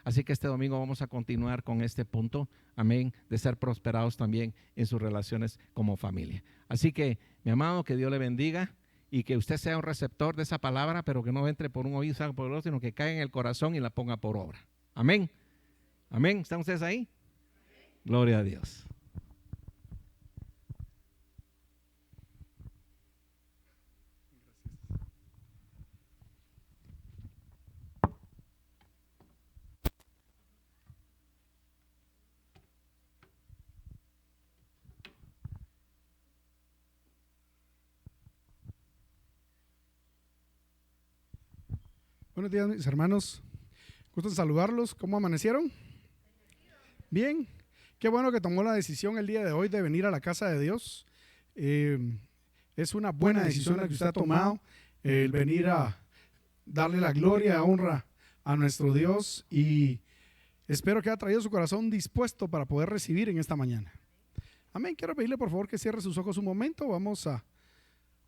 Así que este domingo vamos a continuar con este punto, amén, de ser prosperados también en sus relaciones como familia. Así que, mi amado, que Dios le bendiga y que usted sea un receptor de esa palabra, pero que no entre por un oído y salga por el otro, sino que caiga en el corazón y la ponga por obra. Amén. Amén. ¿Están ustedes ahí? Gloria a Dios. Buenos días, mis hermanos. Gusto en saludarlos. ¿Cómo amanecieron? Bien. Qué bueno que tomó la decisión el día de hoy de venir a la casa de Dios. Es una buena decisión la que usted ha tomado, el venir a darle la gloria, honra a nuestro Dios, y espero que haya traído su corazón dispuesto para poder recibir en esta mañana. Amén. Quiero pedirle por favor que cierre sus ojos un momento. Vamos a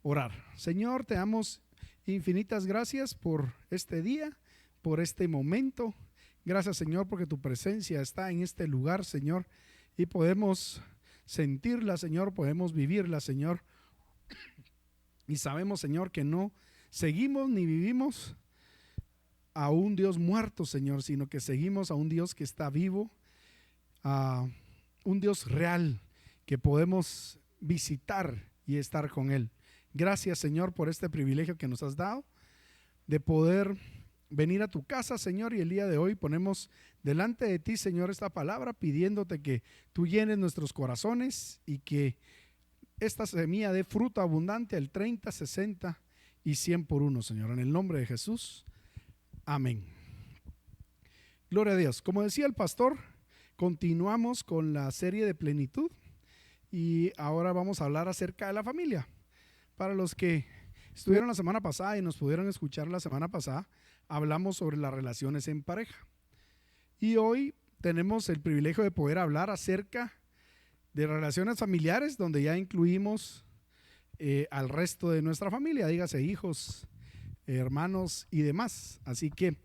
orar. Señor, te damos infinitas gracias por este día, por este momento. Gracias, Señor, porque tu presencia está en este lugar, Señor, y podemos sentirla, Señor, podemos vivirla, Señor. Y sabemos, Señor, que no seguimos ni vivimos a un Dios muerto, Señor, sino que seguimos a un Dios que está vivo, a un Dios real que podemos visitar y estar con Él. Gracias, Señor, por este privilegio que nos has dado de poder venir a tu casa, Señor, y el día de hoy ponemos delante de ti, Señor, esta palabra pidiéndote que tú llenes nuestros corazones y que esta semilla dé fruto abundante al 30, 60 y 100 por uno, Señor, en el nombre de Jesús. Amén. Gloria a Dios. Como decía el pastor, continuamos con la serie de plenitud y ahora vamos a hablar acerca de la familia. Para los que estuvieron la semana pasada y nos pudieron escuchar la semana pasada, hablamos sobre las relaciones en pareja. Y hoy tenemos el privilegio de poder hablar acerca de relaciones familiares, donde ya incluimos al resto de nuestra familia, dígase hijos, hermanos y demás. Así que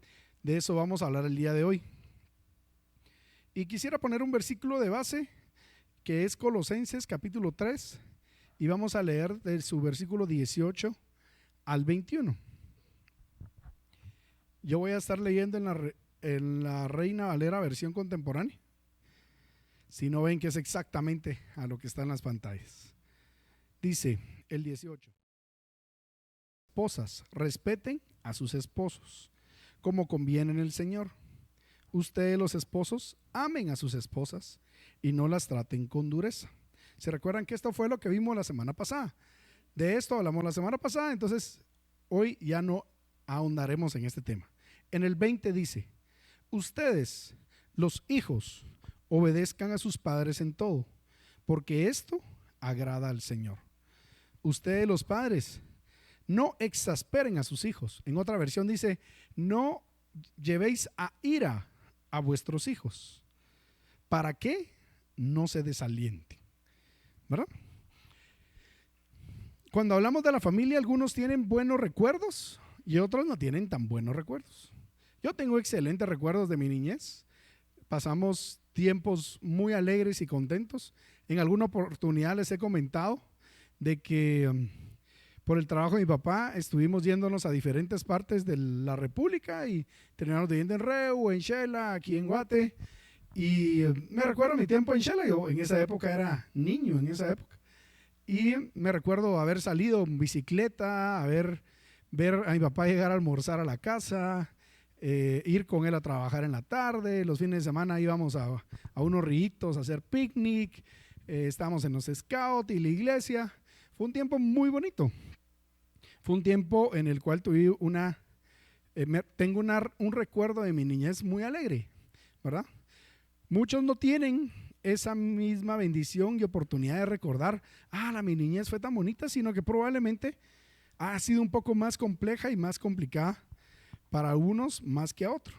de eso vamos a hablar el día de hoy. Y quisiera poner un versículo de base que es Colosenses capítulo 3 y vamos a leer de su versículo 18 al 21. Yo voy a estar leyendo en la Reina Valera versión contemporánea, si no ven que es exactamente a lo que está en las pantallas. Dice el 18: esposas, respeten a sus esposos como conviene en el Señor. Ustedes, los esposos, amen a sus esposas y no las traten con dureza. ¿Se recuerdan que esto fue lo que vimos la semana pasada? De esto hablamos la semana pasada, entonces hoy ya no ahondaremos en este tema. En el 20 dice: ustedes, los hijos, obedezcan a sus padres en todo, porque esto agrada al Señor. Ustedes, los padres, no exasperen a sus hijos. En otra versión dice: no llevéis a ira a vuestros hijos, para que no se desalienten, ¿verdad? Cuando hablamos de la familia, algunos tienen buenos recuerdos y otros no tienen tan buenos recuerdos. Yo tengo excelentes recuerdos de mi niñez. Pasamos tiempos muy alegres y contentos. En alguna oportunidad les he comentado de que por el trabajo de mi papá estuvimos yéndonos a diferentes partes de la República y terminamos viviendo en Reu, en Shela, aquí en Guate. Y me recuerdo mi tiempo en Shela. Yo en esa época era niño, en esa época. Y me recuerdo haber salido en bicicleta, ver a mi papá llegar a almorzar a la casa, ir con él a trabajar en la tarde. Los fines de semana íbamos a unos ríos a hacer picnic, estábamos en los scouts y la iglesia. Fue un tiempo muy bonito. Fue un tiempo en el cual tuve tengo un recuerdo de mi niñez muy alegre, ¿verdad? Muchos no tienen esa misma bendición y oportunidad de recordar, mi niñez fue tan bonita, sino que probablemente ha sido un poco más compleja y más complicada para unos más que a otros.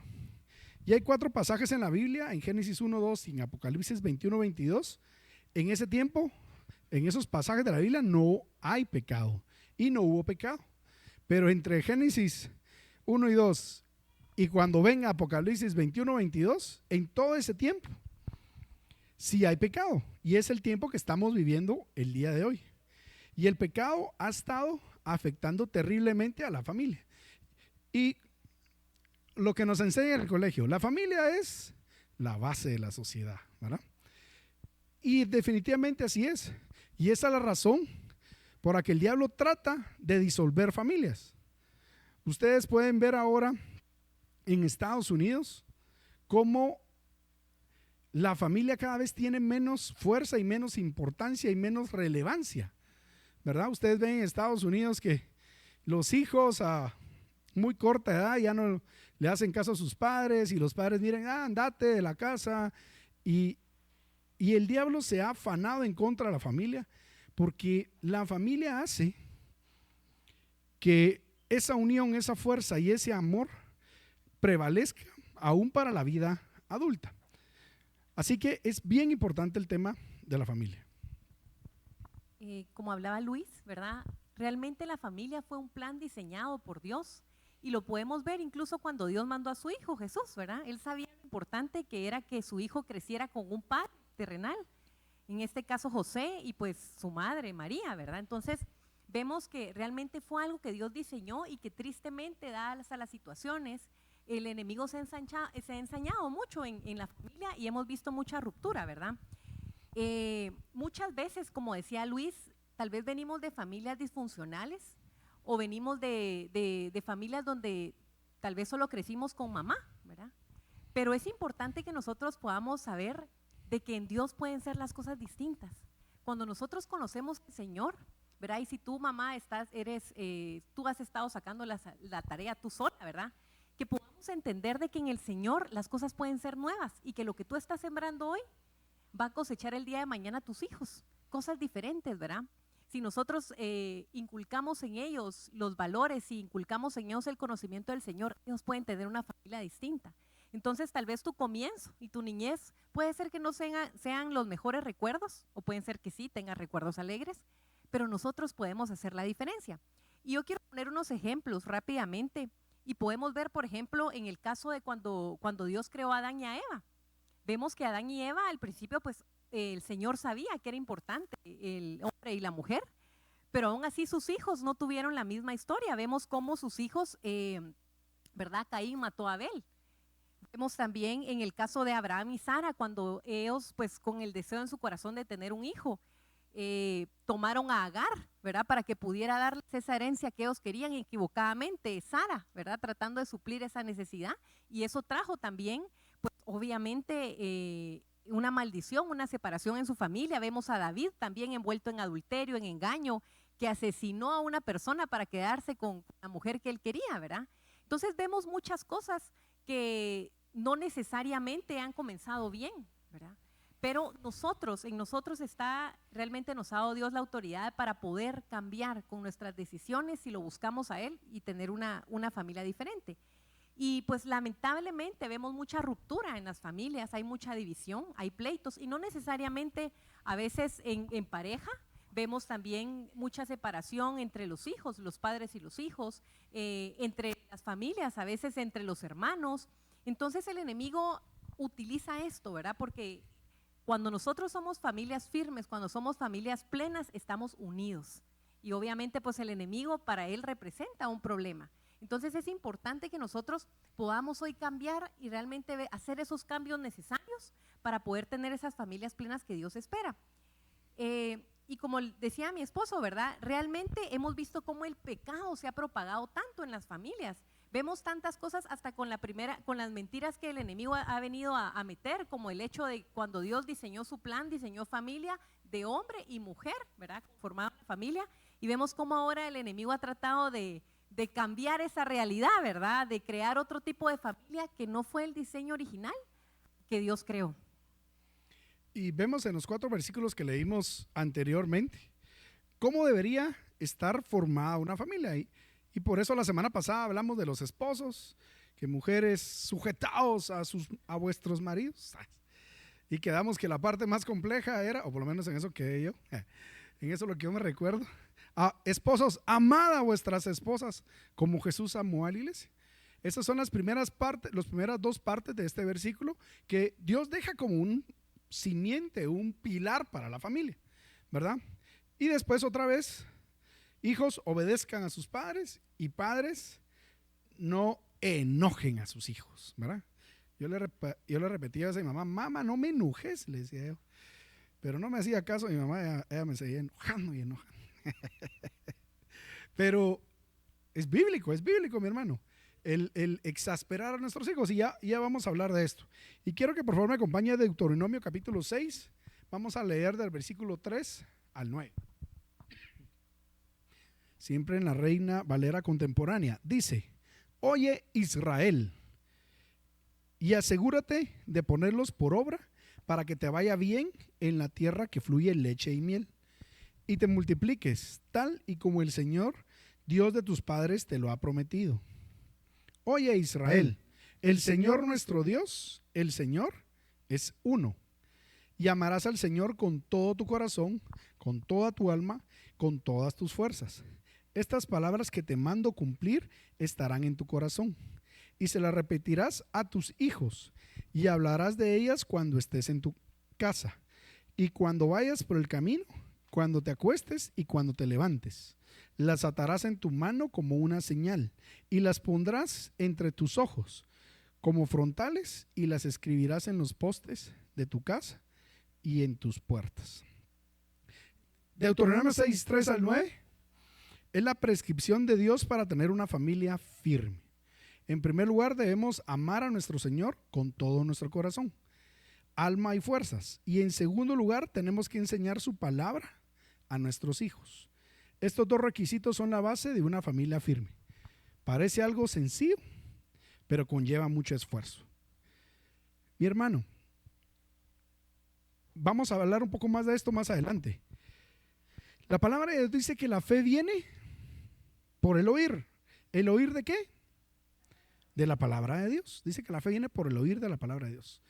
Y hay 4 pasajes en la Biblia, en Génesis 1, 2 y en Apocalipsis 21, 22. En ese tiempo, en esos pasajes de la Biblia no hay pecado y no hubo pecado. Pero entre Génesis 1 y 2 Y cuando ven Apocalipsis 21, 22, en todo ese tiempo, sí hay pecado. Y es el tiempo que estamos viviendo el día de hoy. Y el pecado ha estado afectando terriblemente a la familia. Y lo que nos enseña en el colegio, la familia es la base de la sociedad, ¿verdad? Y definitivamente así es. Y esa es la razón por la que el diablo trata de disolver familias. Ustedes pueden ver ahora en Estados Unidos cómo la familia cada vez tiene menos fuerza y menos importancia y menos relevancia, ¿verdad? Ustedes ven en Estados Unidos que los hijos a muy corta edad ya no le hacen caso a sus padres y los padres miren, andate de la casa, y el diablo se ha afanado en contra de la familia porque la familia hace que esa unión, esa fuerza y ese amor prevalezca aún para la vida adulta. Así que es bien importante el tema de la familia. Como hablaba Luis, ¿verdad? Realmente la familia fue un plan diseñado por Dios y lo podemos ver incluso cuando Dios mandó a su hijo Jesús, ¿verdad? Él sabía lo importante que era que su hijo creciera con un padre terrenal, en este caso José y pues su madre María, ¿verdad? Entonces vemos que realmente fue algo que Dios diseñó y que tristemente, dadas a las situaciones, el enemigo se ha ensañado mucho en la familia y hemos visto mucha ruptura, ¿verdad? Muchas veces, como decía Luis, tal vez venimos de familias disfuncionales o venimos de familias donde tal vez solo crecimos con mamá, ¿verdad? Pero es importante que nosotros podamos saber de que en Dios pueden ser las cosas distintas. Cuando nosotros conocemos al Señor, ¿verdad? Y si tú, mamá, tú has estado sacando la tarea tú sola, ¿verdad? Que podamos entender de que en el Señor las cosas pueden ser nuevas y que lo que tú estás sembrando hoy va a cosechar el día de mañana a tus hijos, cosas diferentes, ¿verdad? Si nosotros inculcamos en ellos los valores y inculcamos en ellos el conocimiento del Señor, ellos pueden tener una familia distinta. Entonces tal vez tu comienzo y tu niñez puede ser que no sean los mejores recuerdos, o pueden ser que sí tengas recuerdos alegres, pero nosotros podemos hacer la diferencia. Y yo quiero poner unos ejemplos rápidamente y podemos ver, por ejemplo, en el caso de cuando Dios creó a Adán y a Eva. Vemos que Adán y Eva al principio pues el Señor sabía que era importante el hombre y la mujer, pero aún así sus hijos no tuvieron la misma historia. Vemos cómo sus hijos, ¿verdad? Caín mató a Abel. Vemos también en el caso de Abraham y Sara, cuando ellos pues con el deseo en su corazón de tener un hijo, tomaron a Agar, ¿verdad? Para que pudiera darles esa herencia que ellos querían equivocadamente, Sara, ¿verdad? Tratando de suplir esa necesidad, y eso trajo también pues obviamente una maldición, una separación en su familia. Vemos a David también envuelto en adulterio, en engaño, que asesinó a una persona para quedarse con la mujer que él quería, ¿verdad? Entonces vemos muchas cosas que no necesariamente han comenzado bien, ¿verdad? Pero en nosotros está, realmente nos ha dado Dios la autoridad para poder cambiar con nuestras decisiones si lo buscamos a Él y tener una familia diferente. Y pues lamentablemente vemos mucha ruptura en las familias, hay mucha división, hay pleitos, y no necesariamente a veces en pareja. Vemos también mucha separación entre los hijos, los padres y los hijos, entre las familias, a veces entre los hermanos. Entonces el enemigo utiliza esto, ¿verdad? Porque cuando nosotros somos familias firmes, cuando somos familias plenas, estamos unidos. Y obviamente pues el enemigo para él representa un problema. Entonces es importante que nosotros podamos hoy cambiar y realmente hacer esos cambios necesarios para poder tener esas familias plenas que Dios espera. Y como decía mi esposo, ¿verdad? Realmente hemos visto cómo el pecado se ha propagado tanto en las familias. Vemos tantas cosas hasta con las mentiras que el enemigo ha venido a meter, como el hecho de cuando Dios diseñó su plan, diseñó familia de hombre y mujer, ¿verdad? Conformada familia, y vemos cómo ahora el enemigo ha tratado de cambiar esa realidad, ¿verdad? De crear otro tipo de familia que no fue el diseño original que Dios creó. Y vemos en los 4 versículos que leímos anteriormente cómo debería estar formada una familia. Y por eso la semana pasada hablamos de los esposos, que mujeres sujetaos a vuestros maridos. Y quedamos que la parte más compleja era, o por lo menos en eso quedé yo, en eso es lo que yo me recuerdo. Esposos, amad a vuestras esposas como Jesús amó a la iglesia. Esas son las primeras dos partes de este versículo que Dios deja como un simiente, un pilar para la familia, ¿verdad? Y después otra vez, hijos obedezcan a sus padres y padres no enojen a sus hijos, ¿verdad? Yo le repetía a mi mamá, mamá, no me enojes, le decía yo. Pero no me hacía caso, mi mamá ella me seguía enojando y enojando. Pero es bíblico, mi hermano. El exasperar a nuestros hijos. Y ya vamos a hablar de esto. Y quiero que por favor me acompañe a Deuteronomio capítulo 6. Vamos a leer del versículo 3 al 9. Siempre en la Reina Valera contemporánea. Dice: oye Israel, y asegúrate de ponerlos por obra para que te vaya bien en la tierra que fluye leche y miel, y te multipliques, tal y como el Señor, Dios de tus padres, te lo ha prometido. Oye Israel, el Señor nuestro Dios, el Señor es uno. Y amarás al Señor con todo tu corazón, con toda tu alma, con todas tus fuerzas. Estas palabras que te mando cumplir estarán en tu corazón, y se las repetirás a tus hijos, y hablarás de ellas cuando estés en tu casa, y cuando vayas por el camino, cuando te acuestes y cuando te levantes. Las atarás en tu mano como una señal, y las pondrás entre tus ojos como frontales, y las escribirás en los postes de tu casa y en tus puertas. Deuteronomio 6, 3 al 9 es la prescripción de Dios para tener una familia firme. En primer lugar, debemos amar a nuestro Señor con todo nuestro corazón, alma y fuerzas. Y en segundo lugar, tenemos que enseñar su palabra a nuestros hijos. Estos dos requisitos son la base de una familia firme. Parece algo sencillo, pero conlleva mucho esfuerzo. Mi hermano, vamos a hablar un poco más de esto más adelante. La palabra de Dios dice que la fe viene por el oír. ¿El oír de qué? De la palabra de Dios. Dice que la fe viene por el oír de la palabra de Dios.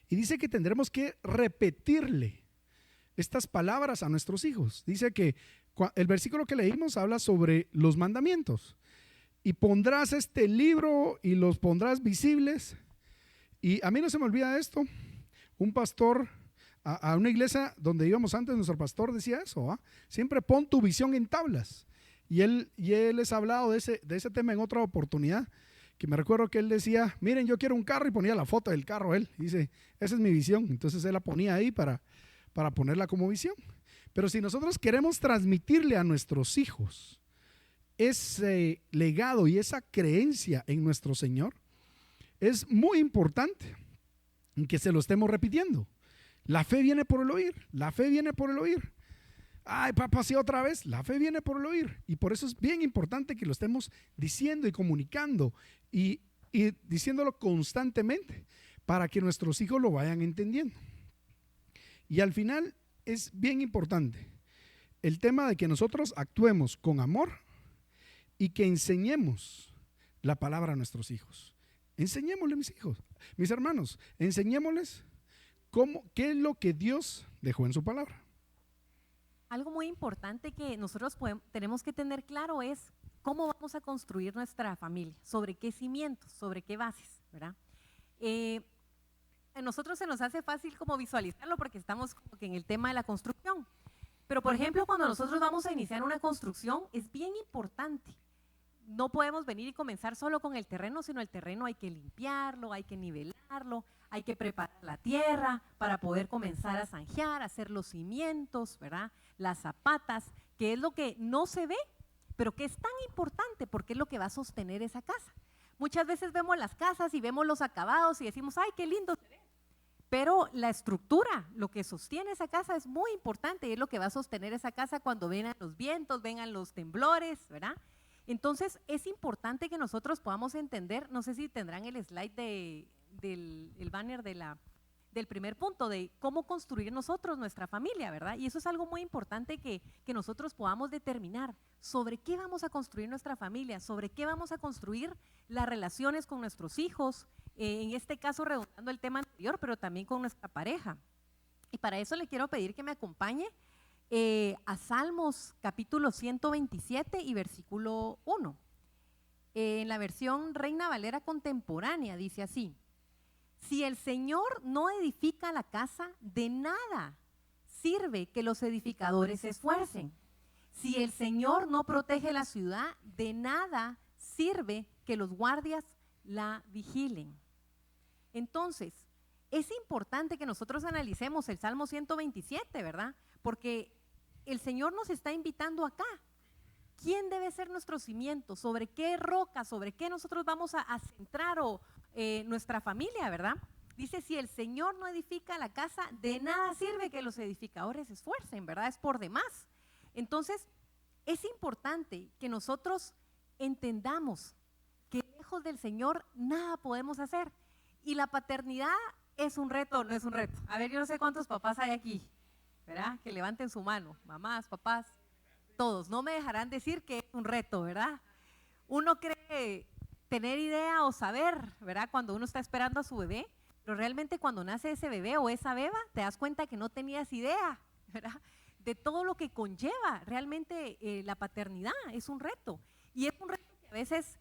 Y dice que tendremos que repetirle estas palabras a nuestros hijos. Dice que el versículo que leímos habla sobre los mandamientos. Y pondrás este libro y los pondrás visibles. Y a mí no se me olvida esto. Un pastor a una iglesia donde íbamos antes, nuestro pastor decía eso, ¿eh? Siempre pon tu visión en tablas. Y él les ha hablado de ese tema en otra oportunidad, que me recuerdo que él decía, miren, yo quiero un carro, y ponía la foto del carro él. Y dice, esa es mi visión. Entonces él la ponía ahí para ponerla como visión. Pero si nosotros queremos transmitirle a nuestros hijos ese legado y esa creencia en nuestro Señor, es muy importante que se lo estemos repitiendo. La fe viene por el oír, la fe viene por el oír. Ay, papá, sí, otra vez, la fe viene por el oír. Y por eso es bien importante que lo estemos diciendo y comunicando y diciéndolo constantemente para que nuestros hijos lo vayan entendiendo. Y al final es bien importante el tema de que nosotros actuemos con amor y que enseñemos la palabra a nuestros hijos. Enseñémosle, mis hijos, mis hermanos, enseñémosles qué es lo que Dios dejó en su palabra. Algo muy importante que nosotros tenemos que tener claro es cómo vamos a construir nuestra familia, sobre qué cimientos, sobre qué bases, ¿verdad? A nosotros se nos hace fácil como visualizarlo porque estamos como que en el tema de la construcción. Pero por ejemplo, cuando nosotros vamos a iniciar una construcción, es bien importante. No podemos venir y comenzar solo con el terreno, sino el terreno hay que limpiarlo, hay que nivelarlo, hay que preparar la tierra para poder comenzar a zanjear, hacer los cimientos, ¿verdad? Las zapatas, que es lo que no se ve, pero que es tan importante porque es lo que va a sostener esa casa. Muchas veces vemos las casas y vemos los acabados y decimos, ¡ay, qué lindo se ve! Pero la estructura, lo que sostiene esa casa es muy importante y es lo que va a sostener esa casa cuando vengan los vientos, vengan los temblores, ¿verdad? Entonces es importante que nosotros podamos entender, no sé si tendrán el slide del banner del primer punto, de cómo construir nosotros nuestra familia, ¿verdad? Y eso es algo muy importante que nosotros podamos determinar sobre qué vamos a construir nuestra familia, sobre qué vamos a construir las relaciones con nuestros hijos, en este caso redundando el tema anterior, pero también con nuestra pareja. Y para eso le quiero pedir que me acompañe a Salmos capítulo 127 y versículo 1. en la versión Reina Valera contemporánea, dice así: si el Señor no edifica la casa, de nada sirve que los edificadores se esfuercen. Si el Señor no protege la ciudad, de nada sirve que los guardias la vigilen. Entonces, es importante que nosotros analicemos el Salmo 127, ¿verdad? Porque el Señor nos está invitando acá. ¿Quién debe ser nuestro cimiento? ¿Sobre qué roca? ¿Sobre qué nosotros vamos a centrar nuestra familia, verdad? Dice, si el Señor no edifica la casa, de nada sirve que los edificadores se esfuercen, ¿verdad? Es por demás. Entonces, es importante que nosotros entendamos que lejos del Señor nada podemos hacer. Y la paternidad es un reto, no es un reto. A ver, yo no sé cuántos papás hay aquí, ¿verdad? Que levanten su mano, mamás, papás. Todos, no me dejarán decir que es un reto, ¿verdad? Uno cree tener idea o saber, ¿verdad? Cuando uno está esperando a su bebé, pero realmente cuando nace ese bebé o esa beba, te das cuenta que no tenías idea, ¿verdad? De todo lo que conlleva realmente la paternidad, es un reto. Y es un reto que a veces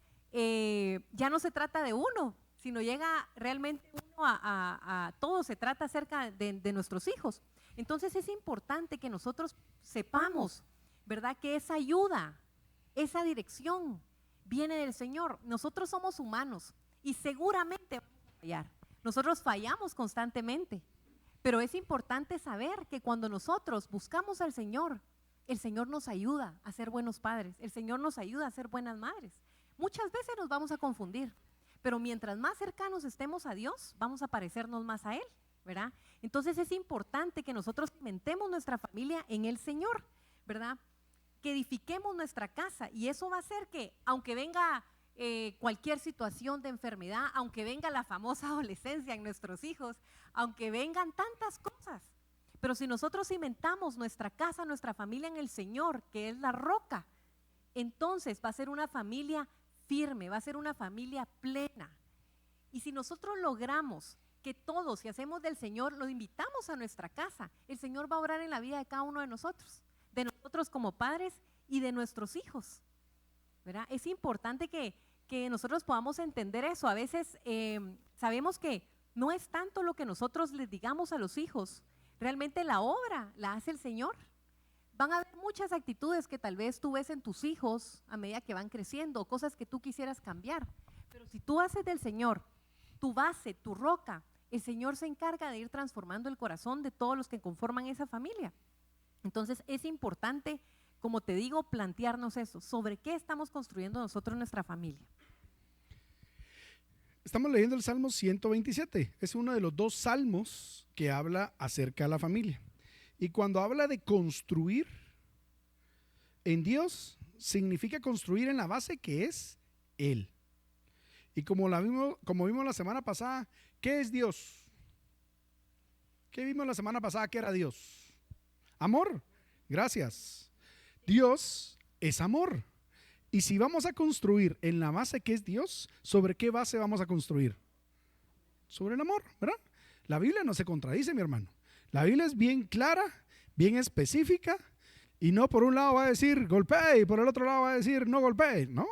ya no se trata de uno, sino llega realmente uno a todo, se trata acerca de nuestros hijos. Entonces es importante que nosotros sepamos, ¿verdad?, que esa ayuda, esa dirección viene del Señor. Nosotros somos humanos y seguramente vamos a fallar. Nosotros fallamos constantemente, pero es importante saber que cuando nosotros buscamos al Señor, el Señor nos ayuda a ser buenos padres, el Señor nos ayuda a ser buenas madres. Muchas veces nos vamos a confundir, pero mientras más cercanos estemos a Dios, vamos a parecernos más a Él, ¿verdad? Entonces es importante que nosotros cimentemos nuestra familia en el Señor, ¿verdad? Que edifiquemos nuestra casa, y eso va a hacer que aunque venga cualquier situación de enfermedad, aunque venga la famosa adolescencia en nuestros hijos, aunque vengan tantas cosas, pero si nosotros cimentamos nuestra casa, nuestra familia en el Señor, que es la roca, entonces va a ser una familia firme, va a ser una familia plena. Y si nosotros logramos que todos, si hacemos del Señor, lo invitamos a nuestra casa, el Señor va a obrar en la vida de cada uno de nosotros como padres y de nuestros hijos, ¿verdad? Es importante que nosotros podamos entender eso. A veces sabemos que no es tanto lo que nosotros les digamos a los hijos, realmente la obra la hace el Señor. Van a haber muchas actitudes que tal vez tú ves en tus hijos a medida que van creciendo, cosas que tú quisieras cambiar, pero si tú haces del Señor tu base, tu roca, el Señor se encarga de ir transformando el corazón de todos los que conforman esa familia. Entonces es importante, como te digo, plantearnos eso, sobre qué estamos construyendo nosotros nuestra familia. Estamos leyendo el Salmo 127, es uno de los 2 salmos que habla acerca de la familia. Y cuando habla de construir en Dios, significa construir en la base que es Él. Y como vimos la semana pasada, ¿qué es Dios? ¿Qué vimos la semana pasada que era Dios? Amor, gracias. Dios es amor. Y si vamos a construir en la base que es Dios, ¿sobre qué base vamos a construir? Sobre el amor, ¿verdad? La Biblia no se contradice, mi hermano. La Biblia es bien clara, bien específica, y no por un lado va a decir golpee y por el otro lado va a decir no golpee, ¿no?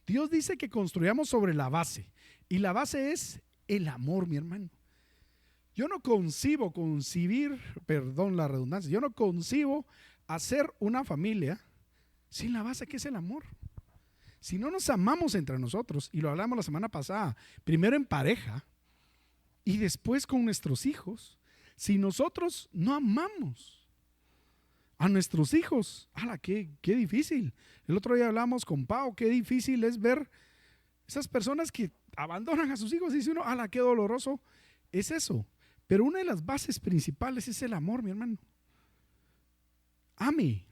Dios dice que construyamos sobre la base, y la base es el amor, mi hermano. Yo no concibo perdón la redundancia, yo no concibo hacer una familia sin la base que es el amor. Si no nos amamos entre nosotros, y lo hablamos la semana pasada, primero en pareja y después con nuestros hijos, si nosotros no amamos a nuestros hijos, ¡hala, qué difícil! El otro día hablamos con Pau, qué difícil es ver esas personas que abandonan a sus hijos, y dice uno, ¡hala, qué doloroso es eso! Pero una de las bases principales es el amor, mi hermano. Ame,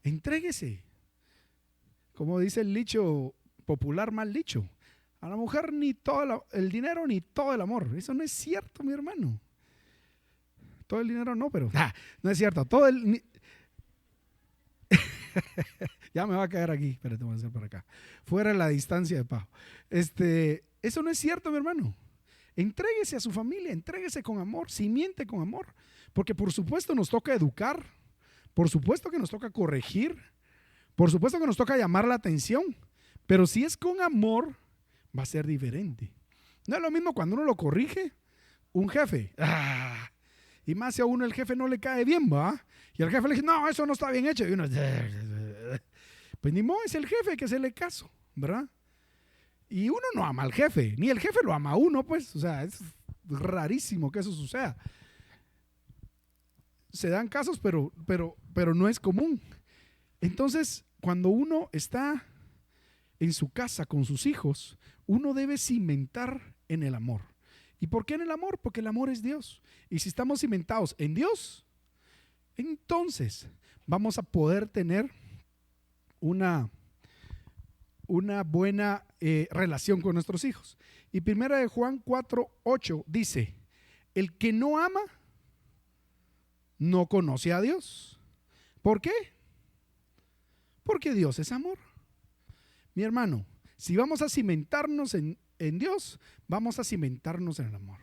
entréguese. Como dice el dicho popular, mal dicho, a la mujer ni todo el dinero ni todo el amor. Eso no es cierto, mi hermano. Todo el dinero no, pero no es cierto. Ya me va a caer aquí. Espérate, voy a hacer para acá. Fuera de la distancia de Pau. Eso no es cierto, mi hermano. Entréguese a su familia, entréguese con amor, simiente con amor, porque por supuesto nos toca educar, por supuesto que nos toca corregir, por supuesto que nos toca llamar la atención, Pero si es con amor, va a ser diferente. No es lo mismo cuando uno lo corrige, un jefe. Y más si a uno el jefe no le cae bien, ¿va? Y el jefe le dice, no, eso no está bien hecho. Y uno, pues ni modo, es el jefe que se le caso, ¿verdad? Y uno no ama al jefe, ni el jefe lo ama a uno, pues. O sea, es rarísimo que eso suceda. Se dan casos, pero no es común. Entonces, cuando uno está en su casa con sus hijos, uno debe cimentar en el amor. ¿Y por qué en el amor? Porque el amor es Dios. Y si estamos cimentados en Dios, entonces vamos a poder tener una buena relación con nuestros hijos. Y 1 Juan 4:8 dice, el que no ama no conoce a Dios. ¿Por qué? Porque Dios es amor. Mi hermano, si vamos a cimentarnos en Dios, vamos a cimentarnos en el amor.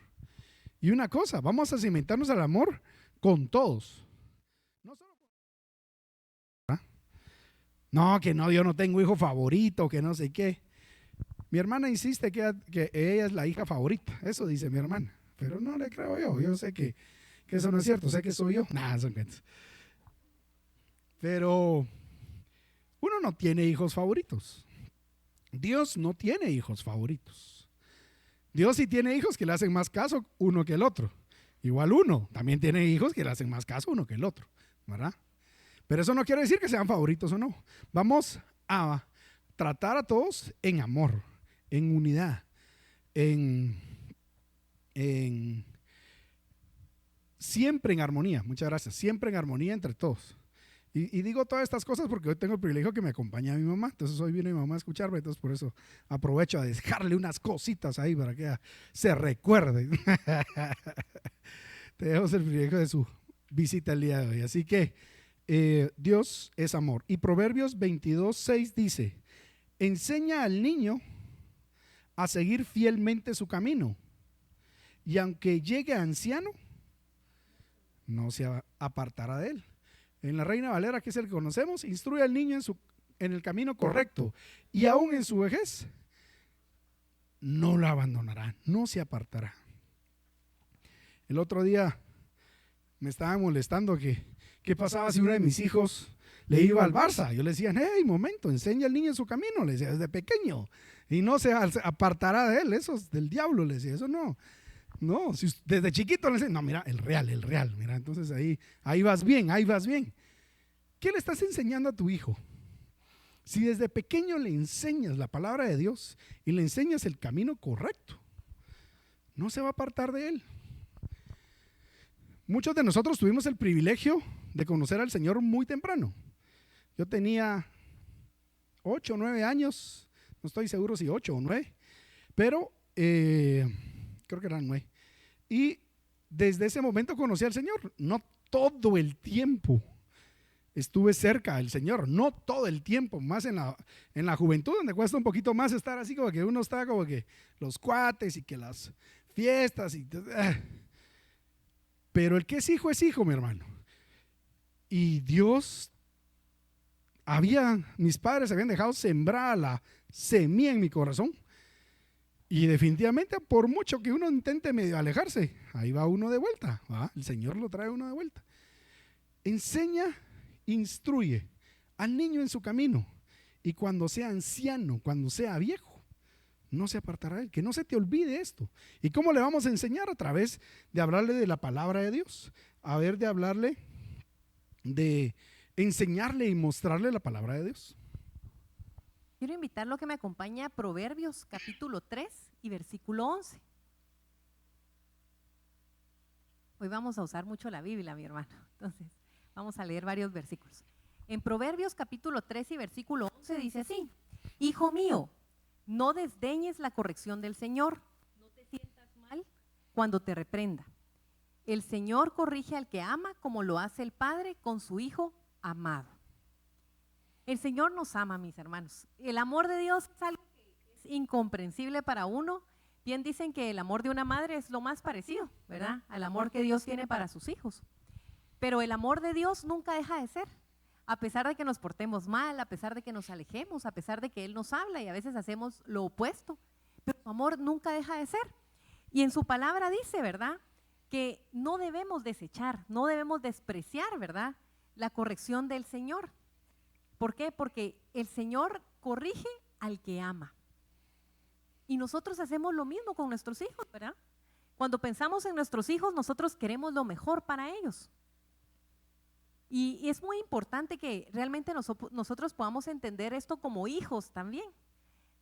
Y una cosa, vamos a cimentarnos en el amor con todos. No solo con... No, que no, yo no tengo hijo favorito, que no sé qué. Mi hermana insiste que ella es la hija favorita. Eso dice mi hermana. Pero no le creo yo. Yo sé que eso no es cierto. Sé que soy yo. Nada, son cuentos. Pero uno no tiene hijos favoritos. Dios no tiene hijos favoritos. Dios sí tiene hijos que le hacen más caso uno que el otro. Igual uno también tiene hijos que le hacen más caso uno que el otro, ¿verdad? Pero eso no quiere decir que sean favoritos o no. Vamos a tratar a todos en amor, en unidad, siempre en armonía. Muchas gracias. Siempre en armonía entre todos. Y digo todas estas cosas porque hoy tengo el privilegio que me acompaña mi mamá. Entonces hoy vino mi mamá a escucharme. Entonces por eso aprovecho a dejarle unas cositas ahí para que se recuerde. Tenemos el privilegio de su visita el día de hoy. Así que Dios es amor. Y Proverbios 22:6 dice, enseña al niño a seguir fielmente su camino, y aunque llegue a anciano, no se apartará de él. En la Reina Valera, que es el que conocemos, instruye al niño en el camino correcto, y aún en su vejez no lo abandonará, no se apartará. El otro día me estaban molestando que qué pasaba si uno de mis hijos le iba al Barça. Yo le decía, hey, momento, enseña al niño en su camino, le decía, desde pequeño, y no se apartará de él. Eso es del diablo, le decía, eso no. No, si desde chiquito le decía, no, mira, el real, mira, entonces ahí vas bien, ahí vas bien. ¿Qué le estás enseñando a tu hijo? Si desde pequeño le enseñas la palabra de Dios y le enseñas el camino correcto, no se va a apartar de él. Muchos de nosotros tuvimos el privilegio de conocer al Señor muy temprano. Yo tenía 8 o 9 años, no estoy seguro si 8 o 9, pero creo que eran 9. Y desde ese momento conocí al Señor. No todo el tiempo estuve cerca del Señor, no todo el tiempo, más en la juventud, donde cuesta un poquito más estar así, como que uno está como que los cuates y que las fiestas pero el que es hijo, mi hermano. Y Dios mis padres habían dejado sembrar la semilla en mi corazón. Y definitivamente, por mucho que uno intente medio alejarse, ahí va uno de vuelta, ¿va? El Señor lo trae uno de vuelta. Enseña, instruye al niño en su camino, y cuando sea anciano, cuando sea viejo, no se apartará de él. Que no se te olvide esto. ¿Y cómo le vamos a enseñar? A través de hablarle de la palabra de Dios, de hablarle, de enseñarle y mostrarle la palabra de Dios. Quiero invitarlo a que me acompañe a Proverbios capítulo 3 y versículo 11. Hoy vamos a usar mucho la Biblia, mi hermano. Entonces, vamos a leer varios versículos. En Proverbios capítulo 3 y versículo 11 dice así: hijo mío, no desdeñes la corrección del Señor, no te sientas mal cuando te reprenda. El Señor corrige al que ama como lo hace el Padre con su Hijo amado. El Señor nos ama, mis hermanos. El amor de Dios es algo que es incomprensible para uno. Bien dicen que el amor de una madre es lo más parecido, ¿verdad?, al amor que Dios tiene para sus hijos. Pero el amor de Dios nunca deja de ser. a pesar de que nos portemos mal, a pesar de que nos alejemos, a pesar de que Él nos habla y a veces hacemos lo opuesto, pero su amor nunca deja de ser. Y en su palabra dice, ¿verdad?, que no debemos desechar, no debemos despreciar, ¿verdad?, la corrección del Señor. ¿Por qué? Porque el Señor corrige al que ama. Y nosotros hacemos lo mismo con nuestros hijos, ¿verdad? Cuando pensamos en nuestros hijos, nosotros queremos lo mejor para ellos. Y es muy importante que realmente nosotros podamos entender esto como hijos también,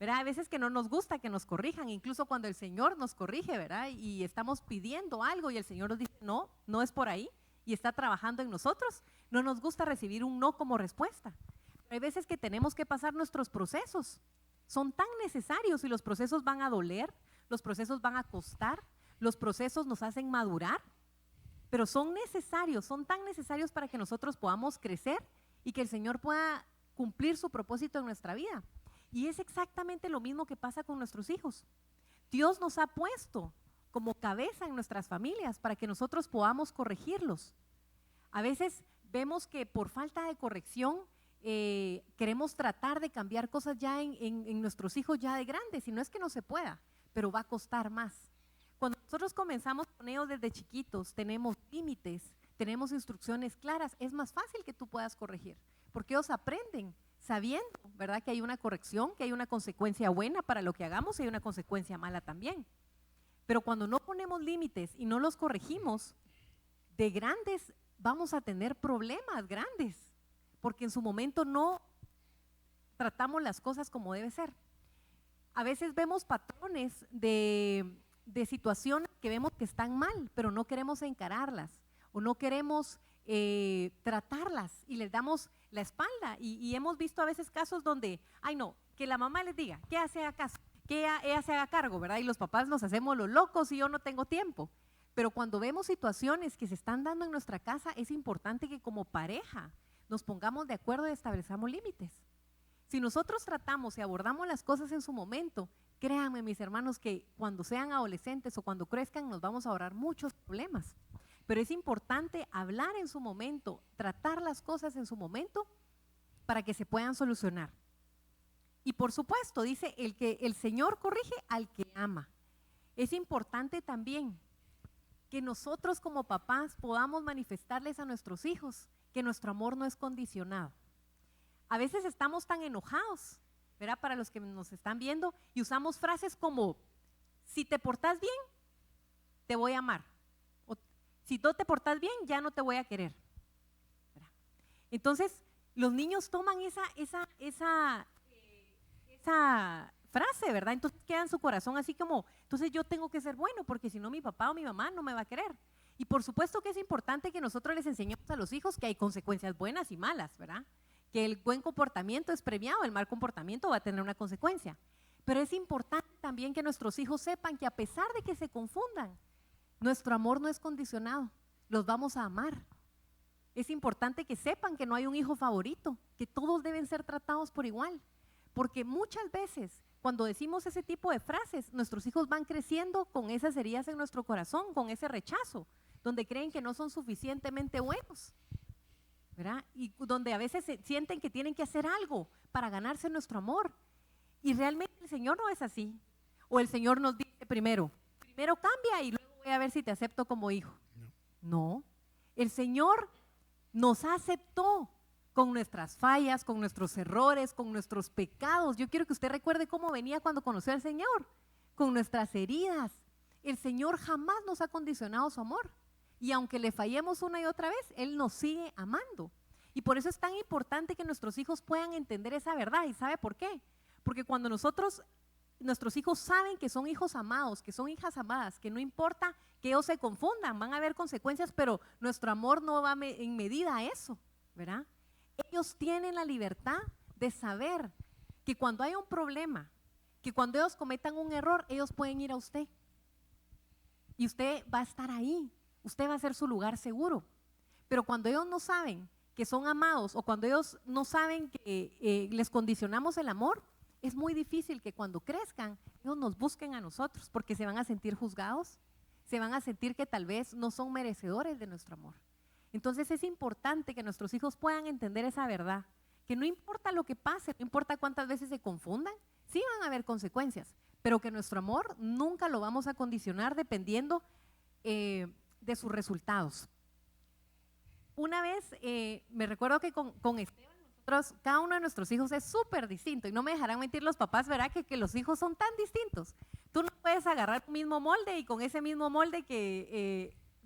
¿verdad? A veces que no nos gusta que nos corrijan, incluso cuando el Señor nos corrige, ¿verdad? Y estamos pidiendo algo y el Señor nos dice, no, no es por ahí, y está trabajando en nosotros. No nos gusta recibir un no como respuesta. Pero hay veces que tenemos que pasar nuestros procesos. Son tan necesarios y los procesos van a doler, los procesos van a costar, los procesos nos hacen madurar, pero son necesarios, son tan necesarios para que nosotros podamos crecer y que el Señor pueda cumplir su propósito en nuestra vida. Y es exactamente lo mismo que pasa con nuestros hijos. Dios nos ha puesto como cabeza en nuestras familias para que nosotros podamos corregirlos. A veces vemos que por falta de corrección queremos tratar de cambiar cosas ya en nuestros hijos ya de grandes, y no es que no se pueda, pero va a costar más. Cuando nosotros comenzamos con ellos desde chiquitos, tenemos límites, tenemos instrucciones claras, es más fácil que tú puedas corregir, porque ellos aprenden sabiendo, ¿verdad?, que hay una corrección, que hay una consecuencia buena para lo que hagamos y hay una consecuencia mala también. Pero cuando no ponemos límites y no los corregimos, de grandes vamos a tener problemas grandes, porque en su momento no tratamos las cosas como debe ser. A veces vemos patrones de situaciones que vemos que están mal, pero no queremos encararlas o no queremos tratarlas y les damos la espalda. Y hemos visto a veces casos donde, ay no, que la mamá les diga, que ella se haga caso, que ella se haga cargo, ¿verdad? Y los papás nos hacemos los locos y yo no tengo tiempo. Pero cuando vemos situaciones que se están dando en nuestra casa, es importante que como pareja nos pongamos de acuerdo y establezcamos límites. Si nosotros tratamos y abordamos las cosas en su momento, créanme, mis hermanos, que cuando sean adolescentes o cuando crezcan nos vamos a ahorrar muchos problemas. Pero es importante hablar en su momento, tratar las cosas en su momento para que se puedan solucionar. Y por supuesto, dice que el Señor corrige al que ama. Es importante también que nosotros como papás podamos manifestarles a nuestros hijos que nuestro amor no es condicionado. A veces estamos tan enojados, ¿verdad?, para los que nos están viendo, y usamos frases como, si te portas bien, te voy a amar. O, si no te portas bien, ya no te voy a querer, ¿verdad? Entonces, los niños toman esa frase, ¿verdad? Entonces queda en su corazón así como, entonces yo tengo que ser bueno, porque si no mi papá o mi mamá no me va a querer. Y por supuesto que es importante que nosotros les enseñemos a los hijos que hay consecuencias buenas y malas, ¿verdad? Que el buen comportamiento es premiado, el mal comportamiento va a tener una consecuencia. Pero es importante también que nuestros hijos sepan que a pesar de que se confundan, nuestro amor no es condicionado, los vamos a amar. Es importante que sepan que no hay un hijo favorito, que todos deben ser tratados por igual. Porque muchas veces cuando decimos ese tipo de frases, nuestros hijos van creciendo con esas heridas en nuestro corazón, con ese rechazo, donde creen que no son suficientemente buenos, ¿verdad? Y donde a veces sienten que tienen que hacer algo para ganarse nuestro amor. Y realmente el Señor no es así. O el Señor nos dice primero cambia y luego voy a ver si te acepto como hijo. No, el Señor nos aceptó con nuestras fallas, con nuestros errores, con nuestros pecados. Yo quiero que usted recuerde cómo venía cuando conoció al Señor, con nuestras heridas. El Señor jamás nos ha condicionado su amor. Y aunque le fallemos una y otra vez, Él nos sigue amando. Y por eso es tan importante que nuestros hijos puedan entender esa verdad. ¿Y sabe por qué? Porque cuando nuestros hijos saben que son hijos amados, que son hijas amadas, que no importa que ellos se confundan, van a haber consecuencias, pero nuestro amor no va en medida a eso, ¿verdad? Ellos tienen la libertad de saber que cuando hay un problema, que cuando ellos cometan un error, ellos pueden ir a usted. Y usted va a estar ahí. Usted va a ser su lugar seguro. Pero cuando ellos no saben que son amados o cuando ellos no saben que les condicionamos el amor, es muy difícil que cuando crezcan ellos nos busquen a nosotros porque se van a sentir juzgados, se van a sentir que tal vez no son merecedores de nuestro amor. Entonces es importante que nuestros hijos puedan entender esa verdad, que no importa lo que pase, no importa cuántas veces se confundan, sí van a haber consecuencias, pero que nuestro amor nunca lo vamos a condicionar dependiendo de sus resultados. Una vez me recuerdo que con Esteban, cada uno de nuestros hijos es súper distinto y no me dejarán mentir los papás, ¿verdad? Que los hijos son tan distintos. Tú no puedes agarrar un mismo molde y con ese mismo molde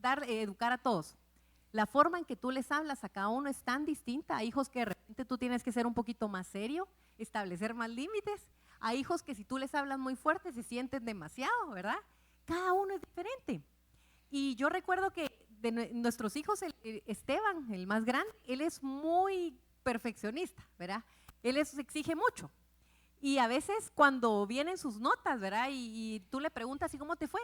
educar a todos. La forma en que tú les hablas a cada uno es tan distinta. Hay hijos que de repente tú tienes que ser un poquito más serio, establecer más límites. Hay hijos que si tú les hablas muy fuerte se sienten demasiado, ¿verdad? Cada uno es diferente. Y yo recuerdo que de nuestros hijos, Esteban, el más grande, él es muy perfeccionista, ¿verdad? Él se exige mucho. Y a veces cuando vienen sus notas, ¿verdad? Y tú le preguntas, ¿y cómo te fue?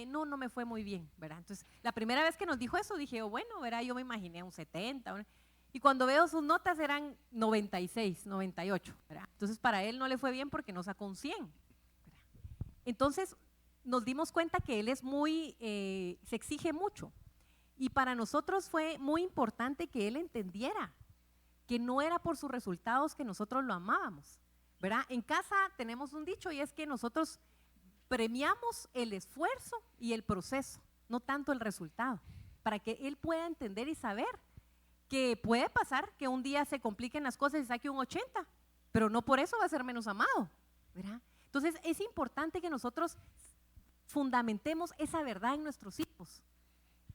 No me fue muy bien, ¿verdad? Entonces, la primera vez que nos dijo eso, dije, bueno, ¿verdad? Yo me imaginé un 70, ¿verdad? Y cuando veo sus notas eran 96, 98, ¿verdad? Entonces, para él no le fue bien porque no sacó un 100, ¿verdad? Entonces, nos dimos cuenta que él es se exige mucho. Y para nosotros fue muy importante que él entendiera que no era por sus resultados que nosotros lo amábamos, ¿verdad? En casa tenemos un dicho y es que nosotros premiamos el esfuerzo y el proceso, no tanto el resultado, para que él pueda entender y saber que puede pasar que un día se compliquen las cosas y saque un 80, pero no por eso va a ser menos amado, ¿verdad? Entonces es importante que nosotros fundamentemos esa verdad en nuestros hijos,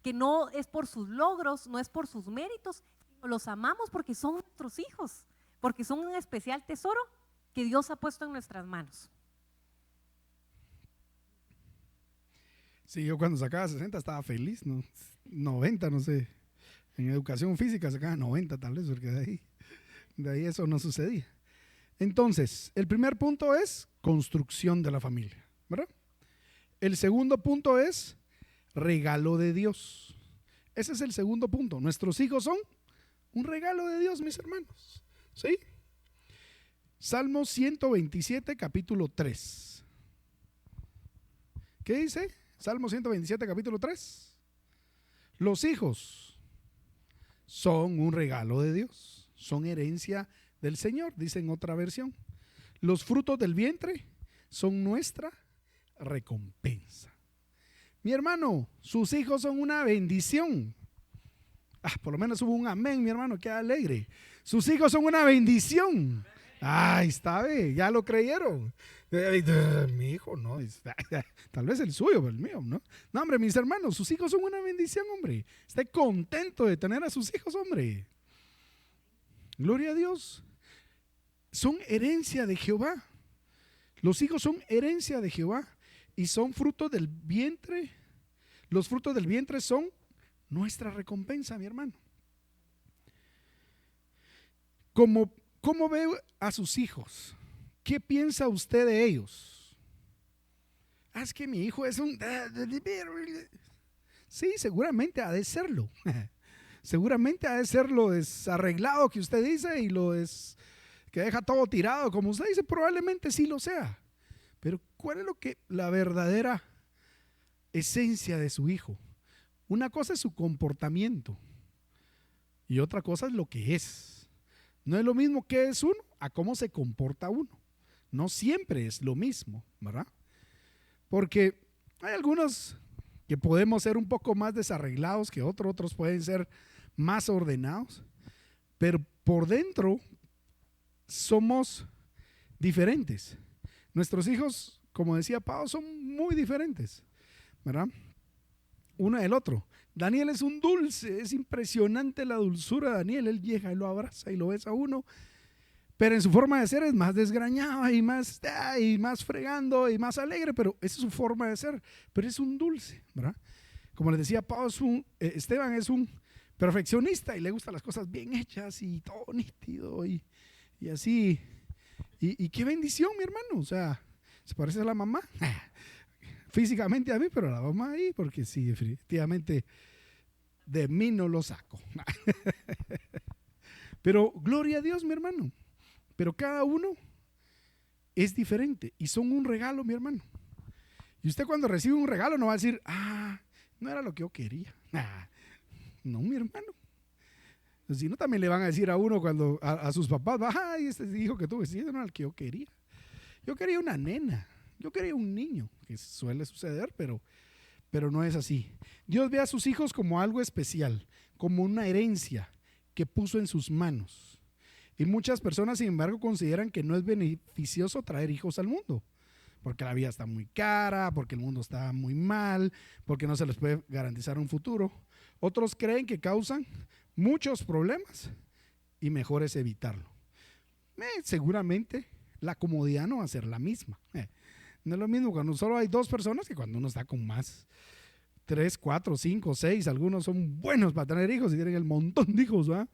que no es por sus logros, no es por sus méritos, sino los amamos porque son nuestros hijos, porque son un especial tesoro que Dios ha puesto en nuestras manos. Sí, yo cuando sacaba 60 estaba feliz, ¿no? 90, no sé. En educación física sacaba 90 tal vez, porque de ahí eso no sucedía. Entonces, el primer punto es construcción de la familia, ¿verdad? El segundo punto es regalo de Dios. Ese es el segundo punto. Nuestros hijos son un regalo de Dios, mis hermanos. ¿Sí? Salmo 127, capítulo 3. ¿Qué dice? Salmo 127, capítulo 3. Los hijos son un regalo de Dios, son herencia del Señor, dice en otra versión. Los frutos del vientre son nuestra recompensa. Mi hermano, sus hijos son una bendición. Por lo menos hubo un amén, mi hermano, qué alegre. Sus hijos son una bendición. Está bien, ya lo creyeron. Mi hijo no, tal vez el suyo, pero el mío, ¿no? No, hombre, mis hermanos, sus hijos son una bendición, hombre. Esté contento de tener a sus hijos, hombre. Gloria a Dios. Son herencia de Jehová. Los hijos son herencia de Jehová y son frutos del vientre. Los frutos del vientre son nuestra recompensa, mi hermano. ¿Cómo ve a sus hijos? ¿Qué piensa usted de ellos? Es que mi hijo es un... Sí, seguramente ha de serlo. Seguramente ha de ser lo desarreglado que usted dice y que deja todo tirado, como usted dice, probablemente sí lo sea. Pero ¿cuál es la verdadera esencia de su hijo? Una cosa es su comportamiento y otra cosa es lo que es. No es lo mismo que es uno a cómo se comporta uno. No siempre es lo mismo, ¿verdad? Porque hay algunos que podemos ser un poco más desarreglados que otros pueden ser más ordenados, pero por dentro somos diferentes. Nuestros hijos, como decía Pau, son muy diferentes, ¿verdad? Uno del otro. Daniel es un dulce, es impresionante la dulzura de Daniel. Él llega y lo abraza y lo besa a uno, pero en su forma de ser es más desgreñado y más fregando y más alegre, pero esa es su forma de ser, pero es un dulce, ¿verdad? Como les decía Pau, Esteban es un perfeccionista y le gustan las cosas bien hechas y todo nítido y así. Y qué bendición, mi hermano. O sea, se parece a la mamá físicamente a mí, pero a la mamá ahí, porque sí, definitivamente de mí no lo saco. Pero gloria a Dios, mi hermano. Pero cada uno es diferente y son un regalo, mi hermano. Y usted cuando recibe un regalo no va a decir, no era lo que yo quería. No, mi hermano. Si no, también le van a decir a uno cuando a sus papás, ay, este hijo que tuve, sí, no era el que yo quería. Yo quería una nena, yo quería un niño, que suele suceder, pero no es así. Dios ve a sus hijos como algo especial, como una herencia que puso en sus manos. Y muchas personas, sin embargo, consideran que no es beneficioso traer hijos al mundo, porque la vida está muy cara, porque el mundo está muy mal, porque no se les puede garantizar un futuro. Otros creen que causan muchos problemas y mejor es evitarlo. Seguramente la comodidad no va a ser la misma. No es lo mismo cuando solo hay 2 personas que cuando uno está con más. 3, 4, 5, 6, algunos son buenos para tener hijos y tienen el montón de hijos, ¿verdad?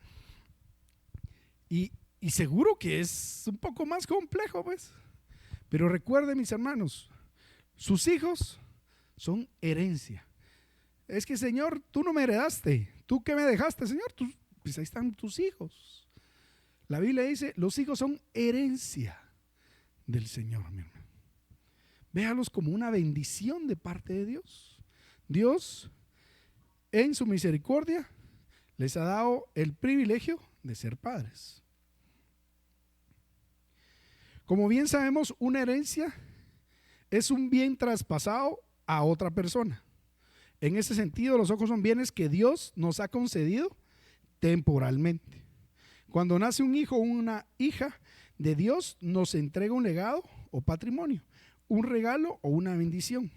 Y seguro que es un poco más complejo, pues. Pero recuerden, mis hermanos, sus hijos son herencia. Es que, Señor, tú no me heredaste. ¿Tú qué me dejaste, Señor? Pues ahí están tus hijos. La Biblia dice, los hijos son herencia del Señor, mi hermano. Véalos como una bendición de parte de Dios. Dios, en su misericordia, les ha dado el privilegio de ser padres. Como bien sabemos, una herencia es un bien traspasado a otra persona. En ese sentido, los hijos son bienes que Dios nos ha concedido temporalmente. Cuando nace un hijo o una hija de Dios, nos entrega un legado o patrimonio, un regalo o una bendición.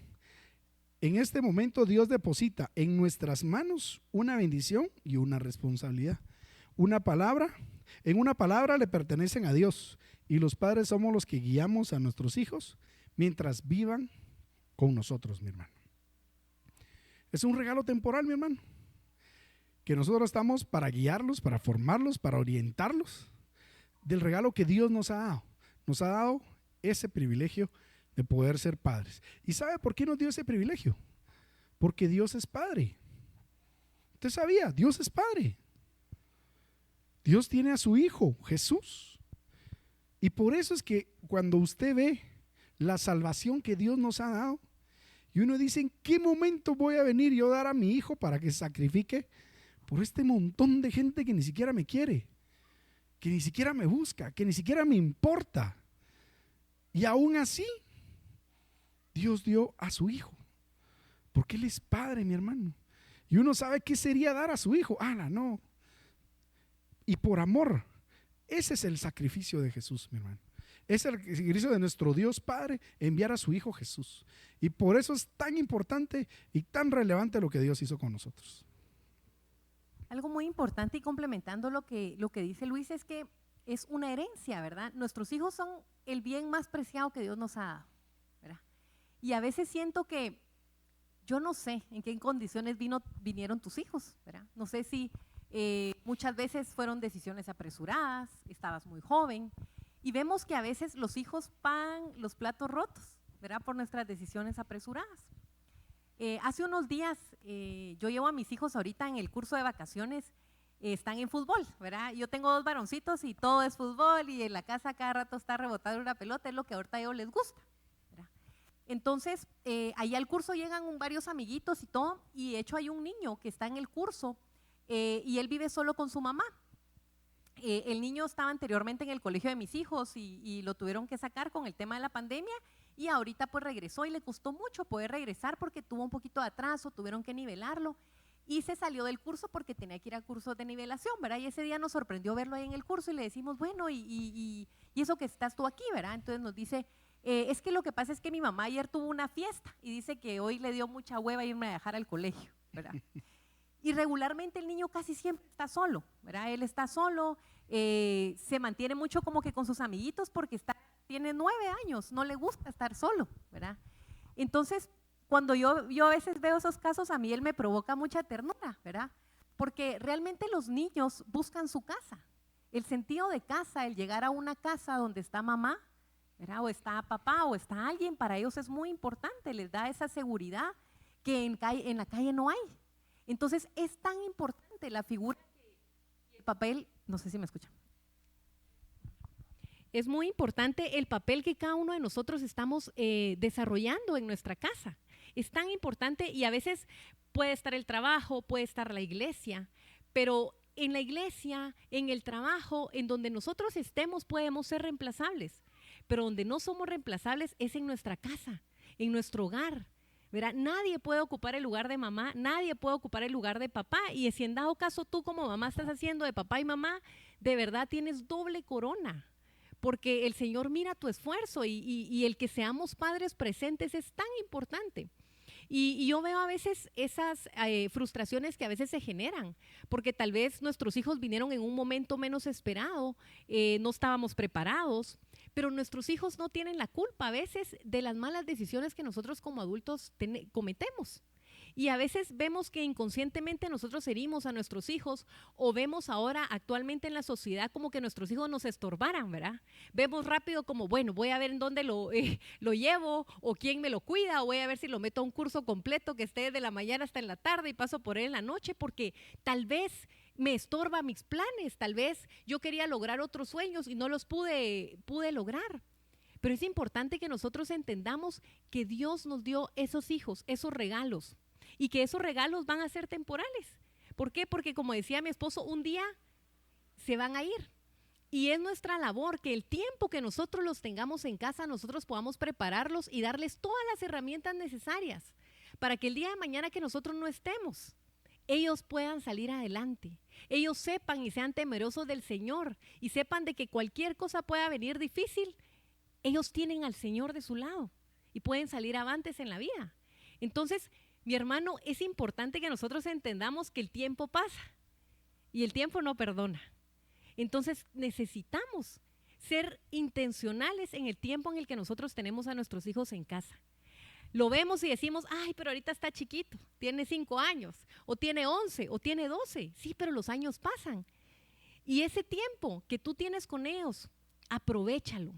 En este momento Dios deposita en nuestras manos una bendición y una responsabilidad. En una palabra le pertenecen a Dios, y los padres somos los que guiamos a nuestros hijos mientras vivan con nosotros, mi hermano. Es un regalo temporal, mi hermano, que nosotros estamos para guiarlos, para formarlos, para orientarlos del regalo que Dios nos ha dado. Nos ha dado ese privilegio de poder ser padres. ¿Y sabe por qué nos dio ese privilegio? Porque Dios es Padre. ¿Usted sabía? Dios es Padre. Dios tiene a su Hijo, Jesús. Y por eso es que cuando usted ve la salvación que Dios nos ha dado, y uno dice, ¿en qué momento voy a venir yo a dar a mi hijo para que se sacrifique por este montón de gente que ni siquiera me quiere, que ni siquiera me busca, que ni siquiera me importa? Y aún así, Dios dio a su hijo, porque Él es Padre, mi hermano. Y uno sabe qué sería dar a su hijo. No. Y por amor, ese es el sacrificio de Jesús, mi hermano. Es el sacrificio de nuestro Dios Padre, enviar a su Hijo Jesús. Y por eso es tan importante y tan relevante lo que Dios hizo con nosotros. Algo muy importante, y complementando lo que dice Luis, es que es una herencia, ¿verdad? Nuestros hijos son el bien más preciado que Dios nos ha dado, ¿verdad? Y a veces siento que yo no sé en qué condiciones vinieron tus hijos, ¿verdad? No sé si muchas veces fueron decisiones apresuradas, estabas muy joven, y vemos que a veces los hijos pagan los platos rotos, ¿verdad? Por nuestras decisiones apresuradas. Hace unos días, yo llevo a mis hijos ahorita en el curso de vacaciones, están en fútbol, ¿verdad? Yo tengo 2 varoncitos y todo es fútbol, y en la casa cada rato está rebotando una pelota, es lo que ahorita a ellos les gusta, ¿verdad? Entonces, ahí al curso llegan varios amiguitos y todo, y de hecho hay un niño que está en el curso y él vive solo con su mamá. El niño estaba anteriormente en el colegio de mis hijos y lo tuvieron que sacar con el tema de la pandemia, y ahorita pues regresó, y le costó mucho poder regresar porque tuvo un poquito de atraso, tuvieron que nivelarlo, y se salió del curso porque tenía que ir a cursos de nivelación, ¿verdad? Y ese día nos sorprendió verlo ahí en el curso y le decimos, bueno, y eso que estás tú aquí, ¿verdad? Entonces nos dice, es que lo que pasa es que mi mamá ayer tuvo una fiesta y dice que hoy le dio mucha hueva irme a dejar al colegio, ¿verdad? Y regularmente el niño casi siempre está solo, ¿verdad? Él está solo, se mantiene mucho como que con sus amiguitos porque tiene 9 años, no le gusta estar solo, ¿verdad? Entonces, cuando yo a veces veo esos casos, a mí él me provoca mucha ternura, ¿verdad? Porque realmente los niños buscan su casa, el sentido de casa, el llegar a una casa donde está mamá, ¿verdad? O está papá o está alguien, para ellos es muy importante, les da esa seguridad que en la calle no hay. Entonces es tan importante la figura, el papel, no sé si me escuchan. Es muy importante el papel que cada uno de nosotros estamos desarrollando en nuestra casa. Es tan importante, y a veces puede estar el trabajo, puede estar la iglesia, pero en la iglesia, en el trabajo, en donde nosotros estemos, podemos ser reemplazables. Pero donde no somos reemplazables es en nuestra casa, en nuestro hogar. ¿Verdad? Nadie puede ocupar el lugar de mamá, nadie puede ocupar el lugar de papá. Y si en dado caso tú como mamá estás haciendo de papá y mamá, de verdad tienes doble corona. Porque el Señor mira tu esfuerzo y el que seamos padres presentes es tan importante. Y yo veo a veces esas frustraciones que a veces se generan, porque tal vez nuestros hijos vinieron en un momento menos esperado, no estábamos preparados, pero nuestros hijos no tienen la culpa a veces de las malas decisiones que nosotros como adultos cometemos. Y a veces vemos que inconscientemente nosotros herimos a nuestros hijos, o vemos ahora actualmente en la sociedad como que nuestros hijos nos estorbaran, ¿verdad? Vemos rápido como, bueno, voy a ver en dónde lo llevo, o quién me lo cuida, o voy a ver si lo meto a un curso completo que esté de la mañana hasta en la tarde y paso por él en la noche, porque tal vez me estorba mis planes, tal vez yo quería lograr otros sueños y no los pude lograr. Pero es importante que nosotros entendamos que Dios nos dio esos hijos, esos regalos, y que esos regalos van a ser temporales. ¿Por qué? Porque como decía mi esposo, un día se van a ir. Y es nuestra labor que el tiempo que nosotros los tengamos en casa, nosotros podamos prepararlos y darles todas las herramientas necesarias para que el día de mañana que nosotros no estemos, ellos puedan salir adelante. Ellos sepan y sean temerosos del Señor y sepan de que cualquier cosa pueda venir difícil, ellos tienen al Señor de su lado y pueden salir avantes en la vida. Entonces, mi hermano, es importante que nosotros entendamos que el tiempo pasa y el tiempo no perdona. Entonces necesitamos ser intencionales en el tiempo en el que nosotros tenemos a nuestros hijos en casa. Lo vemos y decimos, ay, pero ahorita está chiquito, tiene 5 años, o tiene 11, o tiene 12. Sí, pero los años pasan. Y ese tiempo que tú tienes con ellos, aprovéchalo.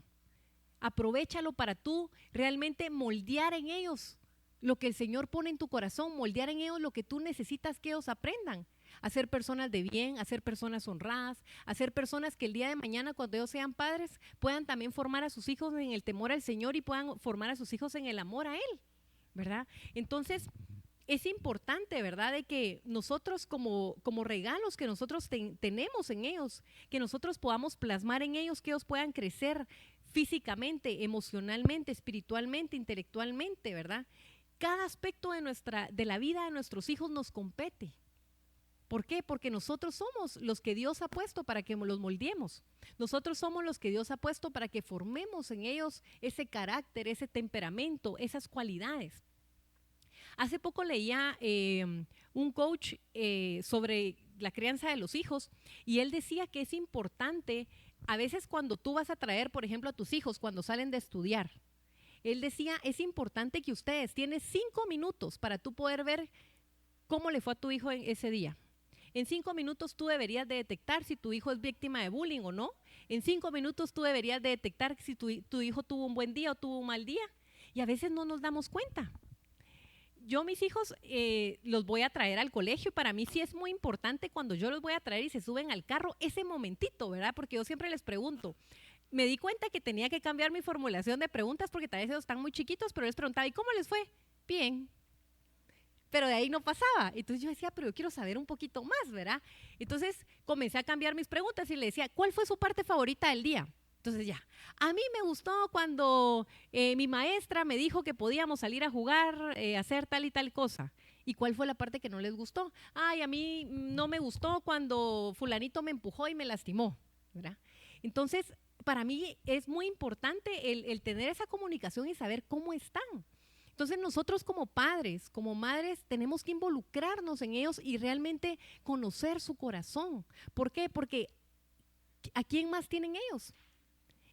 Aprovechalo para tú realmente moldear en ellos lo que el Señor pone en tu corazón, moldear en ellos lo que tú necesitas que ellos aprendan. A ser personas de bien, a ser personas honradas, a ser personas que el día de mañana, cuando ellos sean padres, puedan también formar a sus hijos en el temor al Señor y puedan formar a sus hijos en el amor a Él, ¿verdad? Entonces, es importante, ¿verdad?, de que nosotros como regalos que nosotros tenemos en ellos, que nosotros podamos plasmar en ellos, que ellos puedan crecer físicamente, emocionalmente, espiritualmente, intelectualmente, ¿verdad? Cada aspecto de la vida de nuestros hijos nos compete. ¿Por qué? Porque nosotros somos los que Dios ha puesto para que los moldeemos. Nosotros somos los que Dios ha puesto para que formemos en ellos ese carácter, ese temperamento, esas cualidades. Hace poco leía un coach sobre la crianza de los hijos y él decía que es importante, a veces cuando tú vas a traer, por ejemplo, a tus hijos cuando salen de estudiar, él decía, es importante que ustedes tienen 5 minutos para tú poder ver cómo le fue a tu hijo en ese día. En 5 minutos tú deberías de detectar si tu hijo es víctima de bullying o no. En 5 minutos tú deberías de detectar si tu hijo tuvo un buen día o tuvo un mal día. Y a veces no nos damos cuenta. Yo mis hijos los voy a traer al colegio y para mí sí es muy importante cuando yo los voy a traer y se suben al carro ese momentito, ¿verdad? Porque yo siempre les pregunto. Me di cuenta que tenía que cambiar mi formulación de preguntas porque tal vez ellos están muy chiquitos, pero les preguntaba, ¿y cómo les fue? Bien. Pero de ahí no pasaba. Entonces yo decía, pero yo quiero saber un poquito más, ¿verdad? Entonces comencé a cambiar mis preguntas y le decía, ¿cuál fue su parte favorita del día? Entonces ya, a mí me gustó cuando mi maestra me dijo que podíamos salir a jugar, hacer tal y tal cosa. ¿Y cuál fue la parte que no les gustó? Ay, a mí no me gustó cuando fulanito me empujó y me lastimó, ¿verdad? Entonces, para mí es muy importante el tener esa comunicación y saber cómo están. Entonces nosotros como padres, como madres, tenemos que involucrarnos en ellos y realmente conocer su corazón. ¿Por qué? Porque ¿a quién más tienen ellos?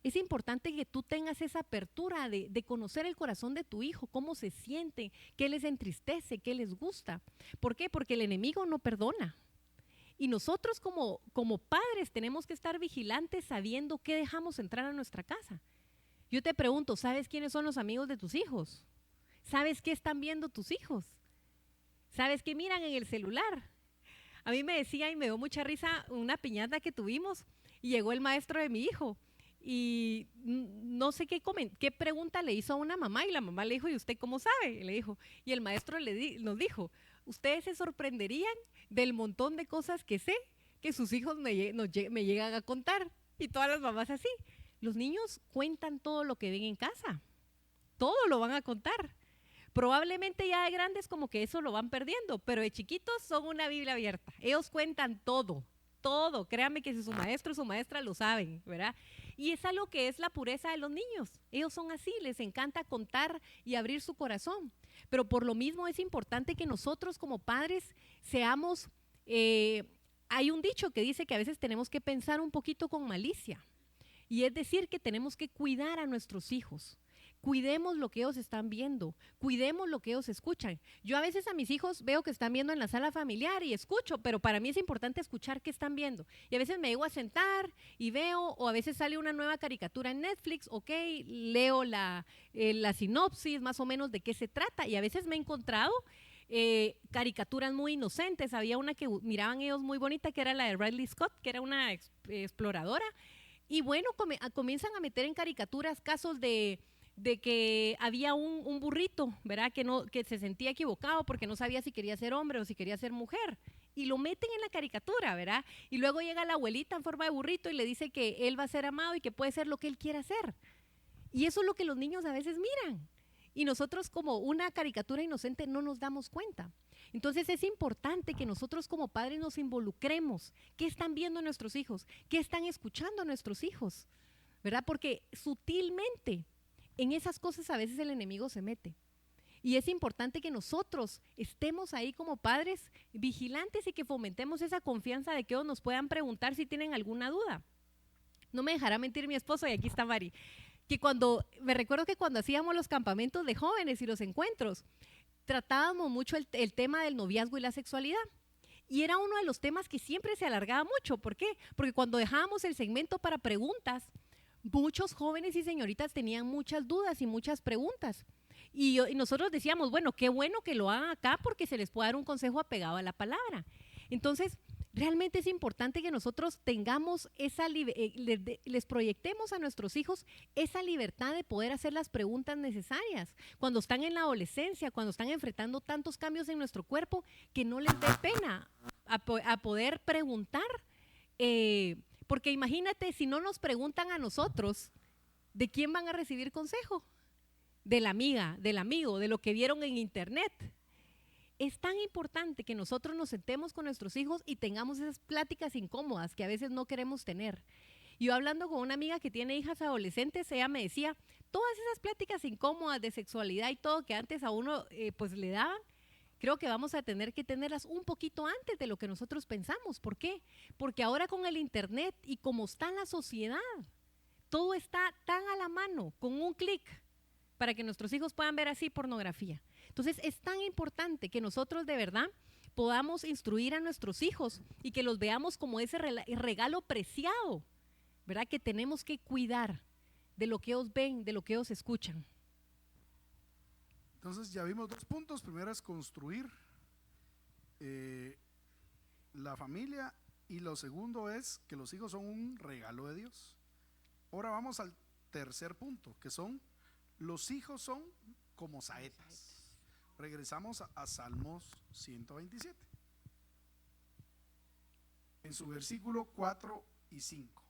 Es importante que tú tengas esa apertura de conocer el corazón de tu hijo, cómo se siente, qué les entristece, qué les gusta. ¿Por qué? Porque el enemigo no perdona. Y nosotros como padres tenemos que estar vigilantes sabiendo qué dejamos entrar a nuestra casa. Yo te pregunto, ¿sabes quiénes son los amigos de tus hijos? ¿Sabes qué están viendo tus hijos? ¿Sabes qué miran en el celular? A mí me decía y me dio mucha risa una piñata que tuvimos y llegó el maestro de mi hijo y no sé qué pregunta le hizo a una mamá y la mamá le dijo, ¿y usted cómo sabe? Y le dijo, y el maestro nos dijo, ustedes se sorprenderían del montón de cosas que sé, que sus hijos me llegan a contar. Y todas las mamás así. Los niños cuentan todo lo que ven en casa. Todo lo van a contar. Probablemente ya de grandes como que eso lo van perdiendo, pero de chiquitos son una Biblia abierta. Ellos cuentan todo, todo. Créanme que si su maestro o su maestra lo saben, ¿verdad? Y es algo que es la pureza de los niños. Ellos son así, les encanta contar y abrir su corazón. Pero por lo mismo es importante que nosotros como padres seamos, hay un dicho que dice que a veces tenemos que pensar un poquito con malicia. Y es decir, que tenemos que cuidar a nuestros hijos. Cuidemos lo que ellos están viendo, cuidemos lo que ellos escuchan. Yo a veces a mis hijos veo que están viendo en la sala familiar y escucho, pero para mí es importante escuchar qué están viendo. Y a veces me llego a sentar y veo, o a veces sale una nueva caricatura en Netflix, ok, leo la sinopsis más o menos de qué se trata. Y a veces me he encontrado caricaturas muy inocentes. Había una que miraban ellos muy bonita, que era la de Ridley Scott, que era una exploradora. Y bueno, comienzan a meter en caricaturas casos de que había un burrito, ¿verdad? Que se sentía equivocado porque no sabía si quería ser hombre o si quería ser mujer. Y lo meten en la caricatura, ¿verdad? Y luego llega la abuelita en forma de burrito y le dice que él va a ser amado y que puede ser lo que él quiera hacer. Y eso es lo que los niños a veces miran. Y nosotros como una caricatura inocente no nos damos cuenta. Entonces es importante que nosotros como padres nos involucremos. ¿Qué están viendo nuestros hijos? ¿Qué están escuchando nuestros hijos? ¿Verdad? Porque sutilmente en esas cosas a veces el enemigo se mete. Y es importante que nosotros estemos ahí como padres vigilantes y que fomentemos esa confianza de que ellos nos puedan preguntar si tienen alguna duda. No me dejará mentir mi esposo, y aquí está Mari, que me recuerdo que cuando hacíamos los campamentos de jóvenes y los encuentros, tratábamos mucho el tema del noviazgo y la sexualidad. Y era uno de los temas que siempre se alargaba mucho. ¿Por qué? Porque cuando dejábamos el segmento para preguntas, muchos jóvenes y señoritas tenían muchas dudas y muchas preguntas. Y nosotros decíamos, bueno, qué bueno que lo hagan acá porque se les puede dar un consejo apegado a la palabra. Entonces, realmente es importante que nosotros tengamos les proyectemos a nuestros hijos esa libertad de poder hacer las preguntas necesarias. Cuando están en la adolescencia, cuando están enfrentando tantos cambios en nuestro cuerpo, que no les dé pena a poder preguntar. Porque imagínate, si no nos preguntan a nosotros, ¿de quién van a recibir consejo? De la amiga, del amigo, de lo que vieron en internet. Es tan importante que nosotros nos sentemos con nuestros hijos y tengamos esas pláticas incómodas que a veces no queremos tener. Yo hablando con una amiga que tiene hijas adolescentes, ella me decía, todas esas pláticas incómodas de sexualidad y todo que antes a uno pues le daban, creo que vamos a tener que tenerlas un poquito antes de lo que nosotros pensamos. ¿Por qué? Porque ahora con el internet y como está la sociedad, todo está tan a la mano, con un clic, para que nuestros hijos puedan ver así pornografía. Entonces es tan importante que nosotros de verdad podamos instruir a nuestros hijos y que los veamos como ese regalo preciado, ¿verdad? Que tenemos que cuidar de lo que ellos ven, de lo que ellos escuchan. Entonces ya vimos 2 puntos. Primero es construir la familia, y lo segundo es que los hijos son un regalo de Dios. Ahora vamos al tercer punto, que son los hijos son como saetas. Regresamos a Salmos 127 en su versículo 4 y 5.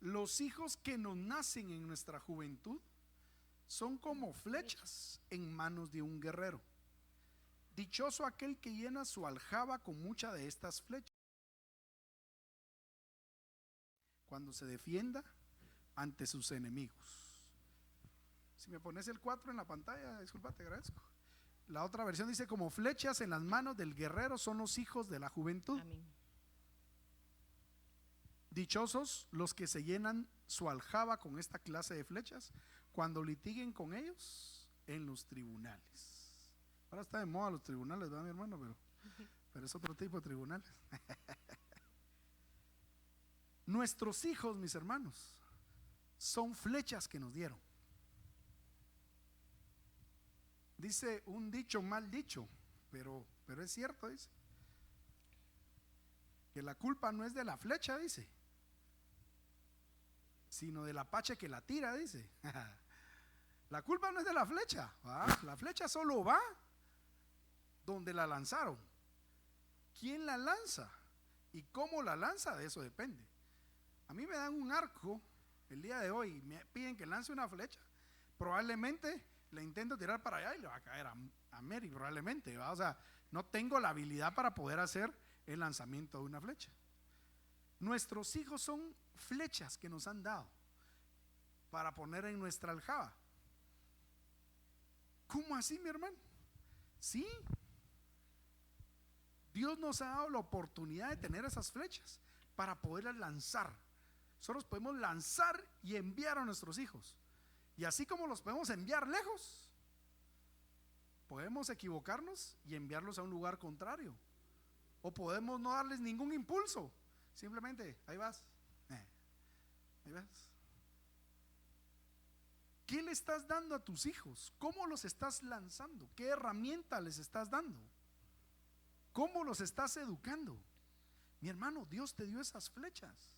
Los hijos que nos nacen en nuestra juventud son como flechas en manos de un guerrero. Dichoso aquel que llena su aljaba con muchas de estas flechas, cuando se defienda ante sus enemigos. Si me pones el 4 en la pantalla, disculpa, te agradezco. La otra versión dice, como flechas en las manos del guerrero son los hijos de la juventud. Amén. Dichosos los que se llenan su aljaba con esta clase de flechas cuando litiguen con ellos en los tribunales. Ahora está de moda los tribunales, ¿verdad, mi hermano? Pero es otro tipo de tribunales. Nuestros hijos, mis hermanos, son flechas que nos dieron. Dice un dicho mal dicho, pero es cierto, dice, que la culpa no es de la flecha, dice, sino del apache que la tira, dice. La culpa no es de la flecha, ¿va? La flecha solo va donde la lanzaron. quién la lanza y cómo la lanza, de eso depende. A mí me dan un arco el día de hoy y me piden que lance una flecha, probablemente le intento tirar para allá y le va a caer a Mary, probablemente, ¿va? O sea, no tengo la habilidad para poder hacer el lanzamiento de una flecha. Nuestros hijos son flechas que nos han dado para poner en nuestra aljaba. ¿Cómo así, mi hermano? Sí, Dios nos ha dado la oportunidad de tener esas flechas para poderlas lanzar. Nosotros podemos lanzar y enviar a nuestros hijos. Y así como los podemos enviar lejos, podemos equivocarnos y enviarlos a un lugar contrario. O podemos no darles ningún impulso. Simplemente, ahí vas. Ahí vas. ¿Qué le estás dando a tus hijos? ¿Cómo los estás lanzando? ¿Qué herramienta les estás dando? ¿Cómo los estás educando? Mi hermano, Dios te dio esas flechas.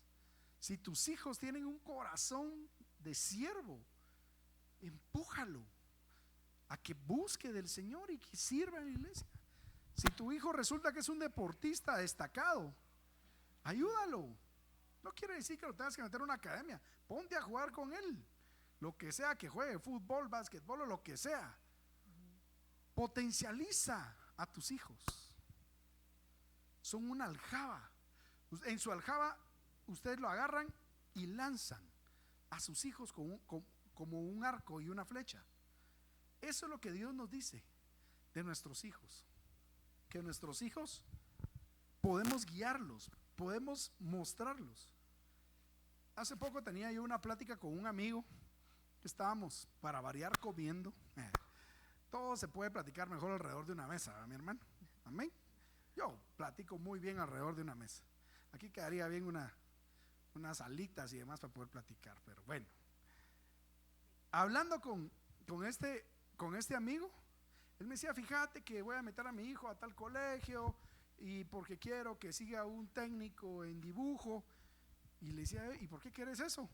Si tus hijos tienen un corazón de siervo, empújalo a que busque del Señor y que sirva en la iglesia. Si tu hijo resulta que es un deportista destacado, ayúdalo. No quiere decir que lo tengas que meter en una academia. Ponte a jugar con él, lo que sea que juegue, fútbol, básquetbol o lo que sea. Potencializa a tus hijos. Son una aljaba. En su aljaba ustedes lo agarran y lanzan a sus hijos como un arco y una flecha. Eso es lo que Dios nos dice de nuestros hijos, que nuestros hijos podemos guiarlos, podemos mostrarlos. Hace poco tenía yo una plática con un amigo. Estábamos, para variar, comiendo. Todo se puede platicar mejor alrededor de una mesa, ¿verdad, mi hermano? Amén. Yo platico muy bien alrededor de una mesa. Aquí quedaría bien unas alitas y demás para poder platicar, pero bueno. Hablando con este amigo, él me decía, fíjate que voy a meter a mi hijo a tal colegio y porque quiero que siga un técnico en dibujo. Y le decía, ¿y por qué quieres eso?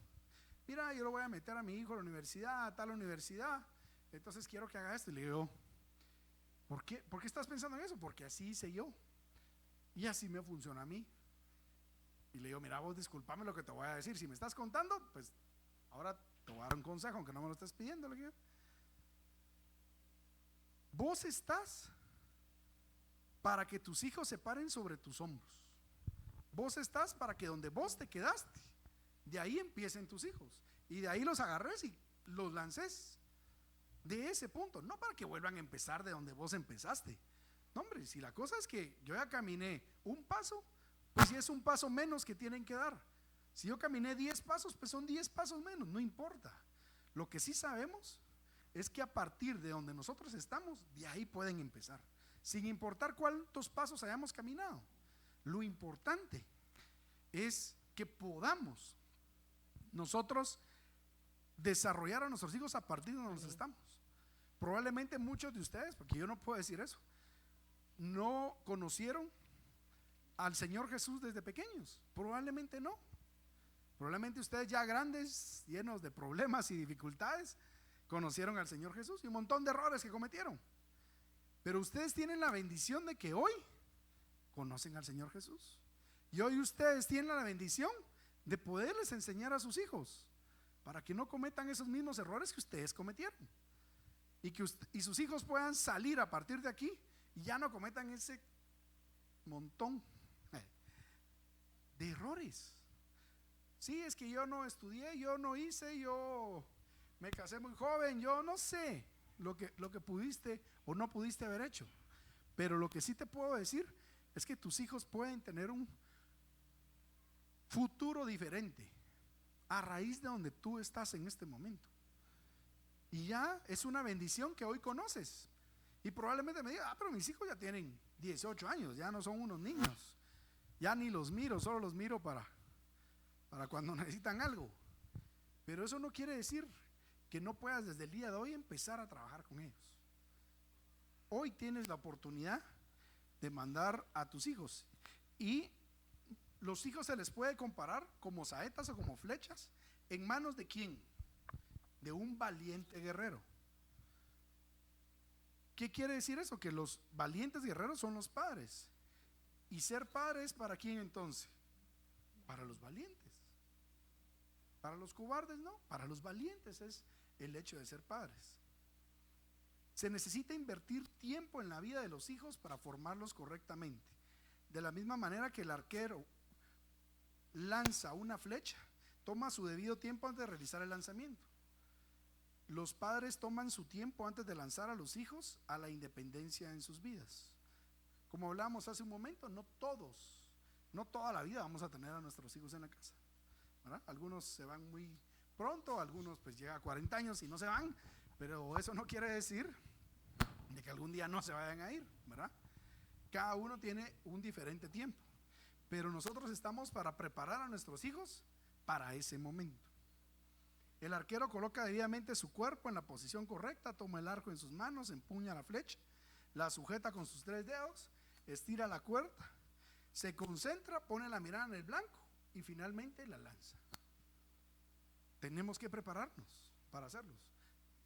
Mira, yo lo voy a meter a mi hijo a la universidad, a tal universidad, entonces quiero que haga esto. Y le digo, ¿por qué estás pensando en eso? Porque así hice yo y así me funciona a mí. Y le digo, mira, vos discúlpame lo que te voy a decir, si me estás contando, pues ahora te voy a dar un consejo, aunque no me lo estés pidiendo. Le digo, vos estás para que tus hijos se paren sobre tus hombros. Vos estás para que donde vos te quedaste, de ahí empiecen tus hijos y de ahí los agarres y los lances de ese punto, no para que vuelvan a empezar de donde vos empezaste. No, hombre, si la cosa es que yo ya caminé un paso, pues si es un paso menos que tienen que dar. Si yo caminé 10 pasos, pues son 10 pasos menos, no importa. Lo que sí sabemos es que a partir de donde nosotros estamos, de ahí pueden empezar, sin importar cuántos pasos hayamos caminado. Lo importante es que podamos nosotros desarrollar a nuestros hijos a partir de donde estamos. Probablemente muchos de ustedes, porque yo no puedo decir eso, no conocieron al Señor Jesús desde pequeños. Probablemente no. Probablemente ustedes ya grandes, llenos de problemas y dificultades, conocieron al Señor Jesús y un montón de errores que cometieron. Pero ustedes tienen la bendición de que hoy conocen al Señor Jesús. Y hoy ustedes tienen la bendición de poderles enseñar a sus hijos para que no cometan esos mismos errores que ustedes cometieron. Y sus hijos puedan salir a partir de aquí y ya no cometan ese montón de errores. Sí, es que yo no estudié, yo no hice, yo me casé muy joven, yo no sé lo que pudiste o no pudiste haber hecho. Pero lo que sí te puedo decir es que tus hijos pueden tener un futuro diferente a raíz de donde tú estás en este momento. Y ya es una bendición que hoy conoces. Y probablemente me diga, pero mis hijos ya tienen 18 años, ya no son unos niños. Ya ni los miro, solo los miro para cuando necesitan algo. Pero eso no quiere decir que no puedas desde el día de hoy empezar a trabajar con ellos. Hoy tienes la oportunidad de mandar a tus hijos. Y los hijos se les puede comparar como saetas o como flechas. ¿En manos de quién? De un valiente guerrero. ¿Qué quiere decir eso? Que los valientes guerreros son los padres. ¿Y ser padre es para quién entonces? Para los valientes. Para los cobardes no, para los valientes es el hecho de ser padres. Se necesita invertir tiempo en la vida de los hijos para formarlos correctamente. De la misma manera que el arquero lanza una flecha, toma su debido tiempo antes de realizar el lanzamiento. Los padres toman su tiempo antes de lanzar a los hijos a la independencia en sus vidas. Como hablábamos hace un momento, no toda la vida vamos a tener a nuestros hijos en la casa, ¿verdad? Algunos se van muy pronto, algunos pues llega a 40 años y no se van, pero eso no quiere decir de que algún día no se vayan a ir, ¿verdad? Cada uno tiene un diferente tiempo, pero nosotros estamos para preparar a nuestros hijos para ese momento. El arquero coloca debidamente su cuerpo en la posición correcta, toma el arco en sus manos, empuña la flecha, la sujeta con sus 3 dedos, estira la cuerda, se concentra, pone la mirada en el blanco y finalmente la lanza. Tenemos que prepararnos para hacerlos.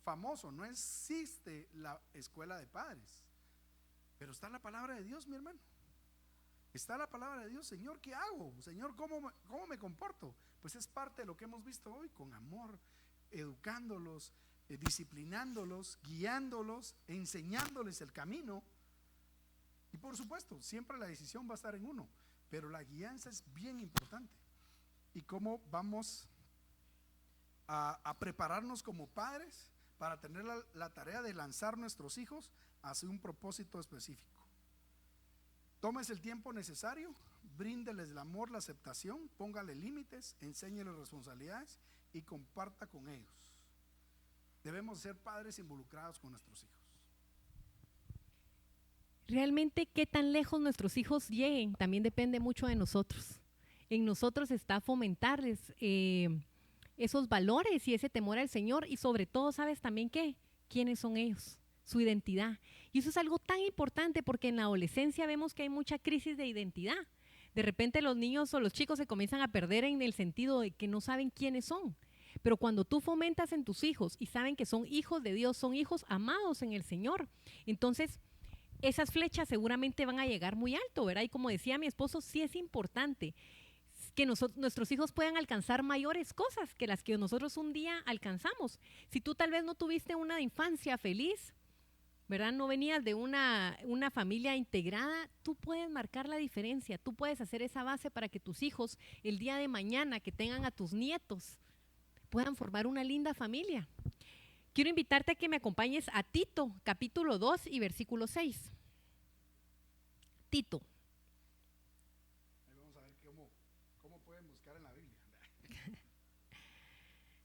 Famoso, no existe la escuela de padres, pero está la palabra de Dios, mi hermano. Está la palabra de Dios. Señor, ¿qué hago? Señor, ¿cómo me comporto? Pues es parte de lo que hemos visto hoy, con amor, educándolos, disciplinándolos, guiándolos, enseñándoles el camino. Y por supuesto, siempre la decisión va a estar en uno, pero la guianza es bien importante. Y cómo vamos a prepararnos como padres para tener la tarea de lanzar nuestros hijos hacia un propósito específico. Tómese el tiempo necesario, bríndeles el amor, la aceptación, póngale límites, enséñeles responsabilidades y comparta con ellos. Debemos ser padres involucrados con nuestros hijos. Realmente qué tan lejos nuestros hijos lleguen también depende mucho de nosotros. En nosotros está fomentarles esos valores y ese temor al Señor, y sobre todo, ¿sabes también qué? ¿Quiénes son ellos? Su identidad. Y eso es algo tan importante porque en la adolescencia vemos que hay mucha crisis de identidad. De repente los niños o los chicos se comienzan a perder en el sentido de que no saben quiénes son. Pero cuando tú fomentas en tus hijos y saben que son hijos de Dios, son hijos amados en el Señor, entonces esas flechas seguramente van a llegar muy alto, ¿verdad? Y como decía mi esposo, sí es importante que nuestros hijos puedan alcanzar mayores cosas que las que nosotros un día alcanzamos. Si tú tal vez no tuviste una infancia feliz, ¿verdad? No venías de una familia integrada, tú puedes marcar la diferencia, tú puedes hacer esa base para que tus hijos el día de mañana que tengan a tus nietos puedan formar una linda familia. Quiero invitarte a que me acompañes a Tito, capítulo 2 y versículo 6. Tito. Ahí vamos a ver cómo pueden buscar en la Biblia.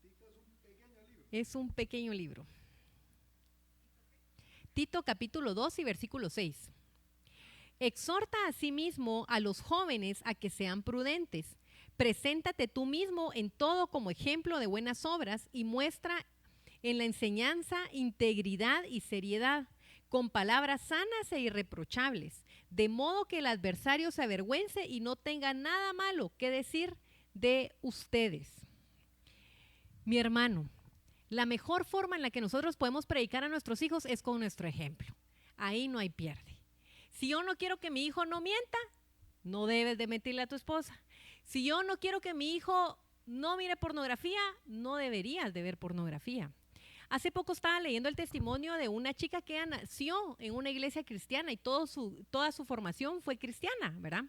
Tito es un pequeño libro. Es un pequeño libro. Tito capítulo 2 y versículo 6. Exhorta asimismo a los jóvenes a que sean prudentes. Preséntate tú mismo en todo como ejemplo de buenas obras y muestra en la enseñanza integridad y seriedad, con palabras sanas e irreprochables, de modo que el adversario se avergüence y no tenga nada malo que decir de ustedes. Mi hermano, la mejor forma en la que nosotros podemos predicar a nuestros hijos es con nuestro ejemplo. Ahí no hay pierde. Si yo no quiero que mi hijo no mienta, no debes de mentirle a tu esposa. Si yo no quiero que mi hijo no mire pornografía, no deberías de ver pornografía. Hace poco estaba leyendo el testimonio de una chica que nació en una iglesia cristiana y toda su formación fue cristiana, ¿verdad?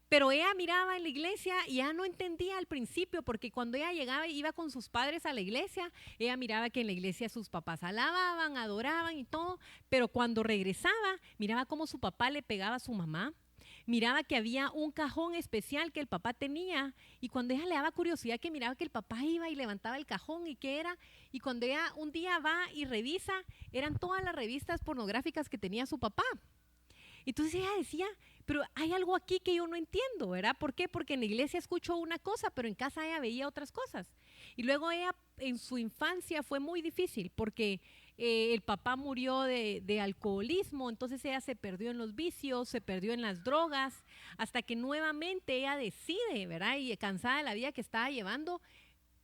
Pero ella miraba en la iglesia y ya no entendía al principio, porque cuando ella llegaba y iba con sus padres a la iglesia, ella miraba que en la iglesia sus papás alababan, adoraban y todo, pero cuando regresaba, miraba cómo su papá le pegaba a su mamá, miraba que había un cajón especial que el papá tenía, y cuando ella le daba curiosidad que miraba que el papá iba y levantaba el cajón y qué era, y cuando ella un día va y revisa, eran todas las revistas pornográficas que tenía su papá. Entonces ella decía, pero hay algo aquí que yo no entiendo, ¿verdad? ¿Por qué? Porque en la iglesia escucho una cosa, pero en casa ella veía otras cosas. Y luego ella en su infancia fue muy difícil porque el papá murió de alcoholismo, entonces ella se perdió en los vicios, se perdió en las drogas, hasta que nuevamente ella decide, ¿verdad? Y cansada de la vida que estaba llevando,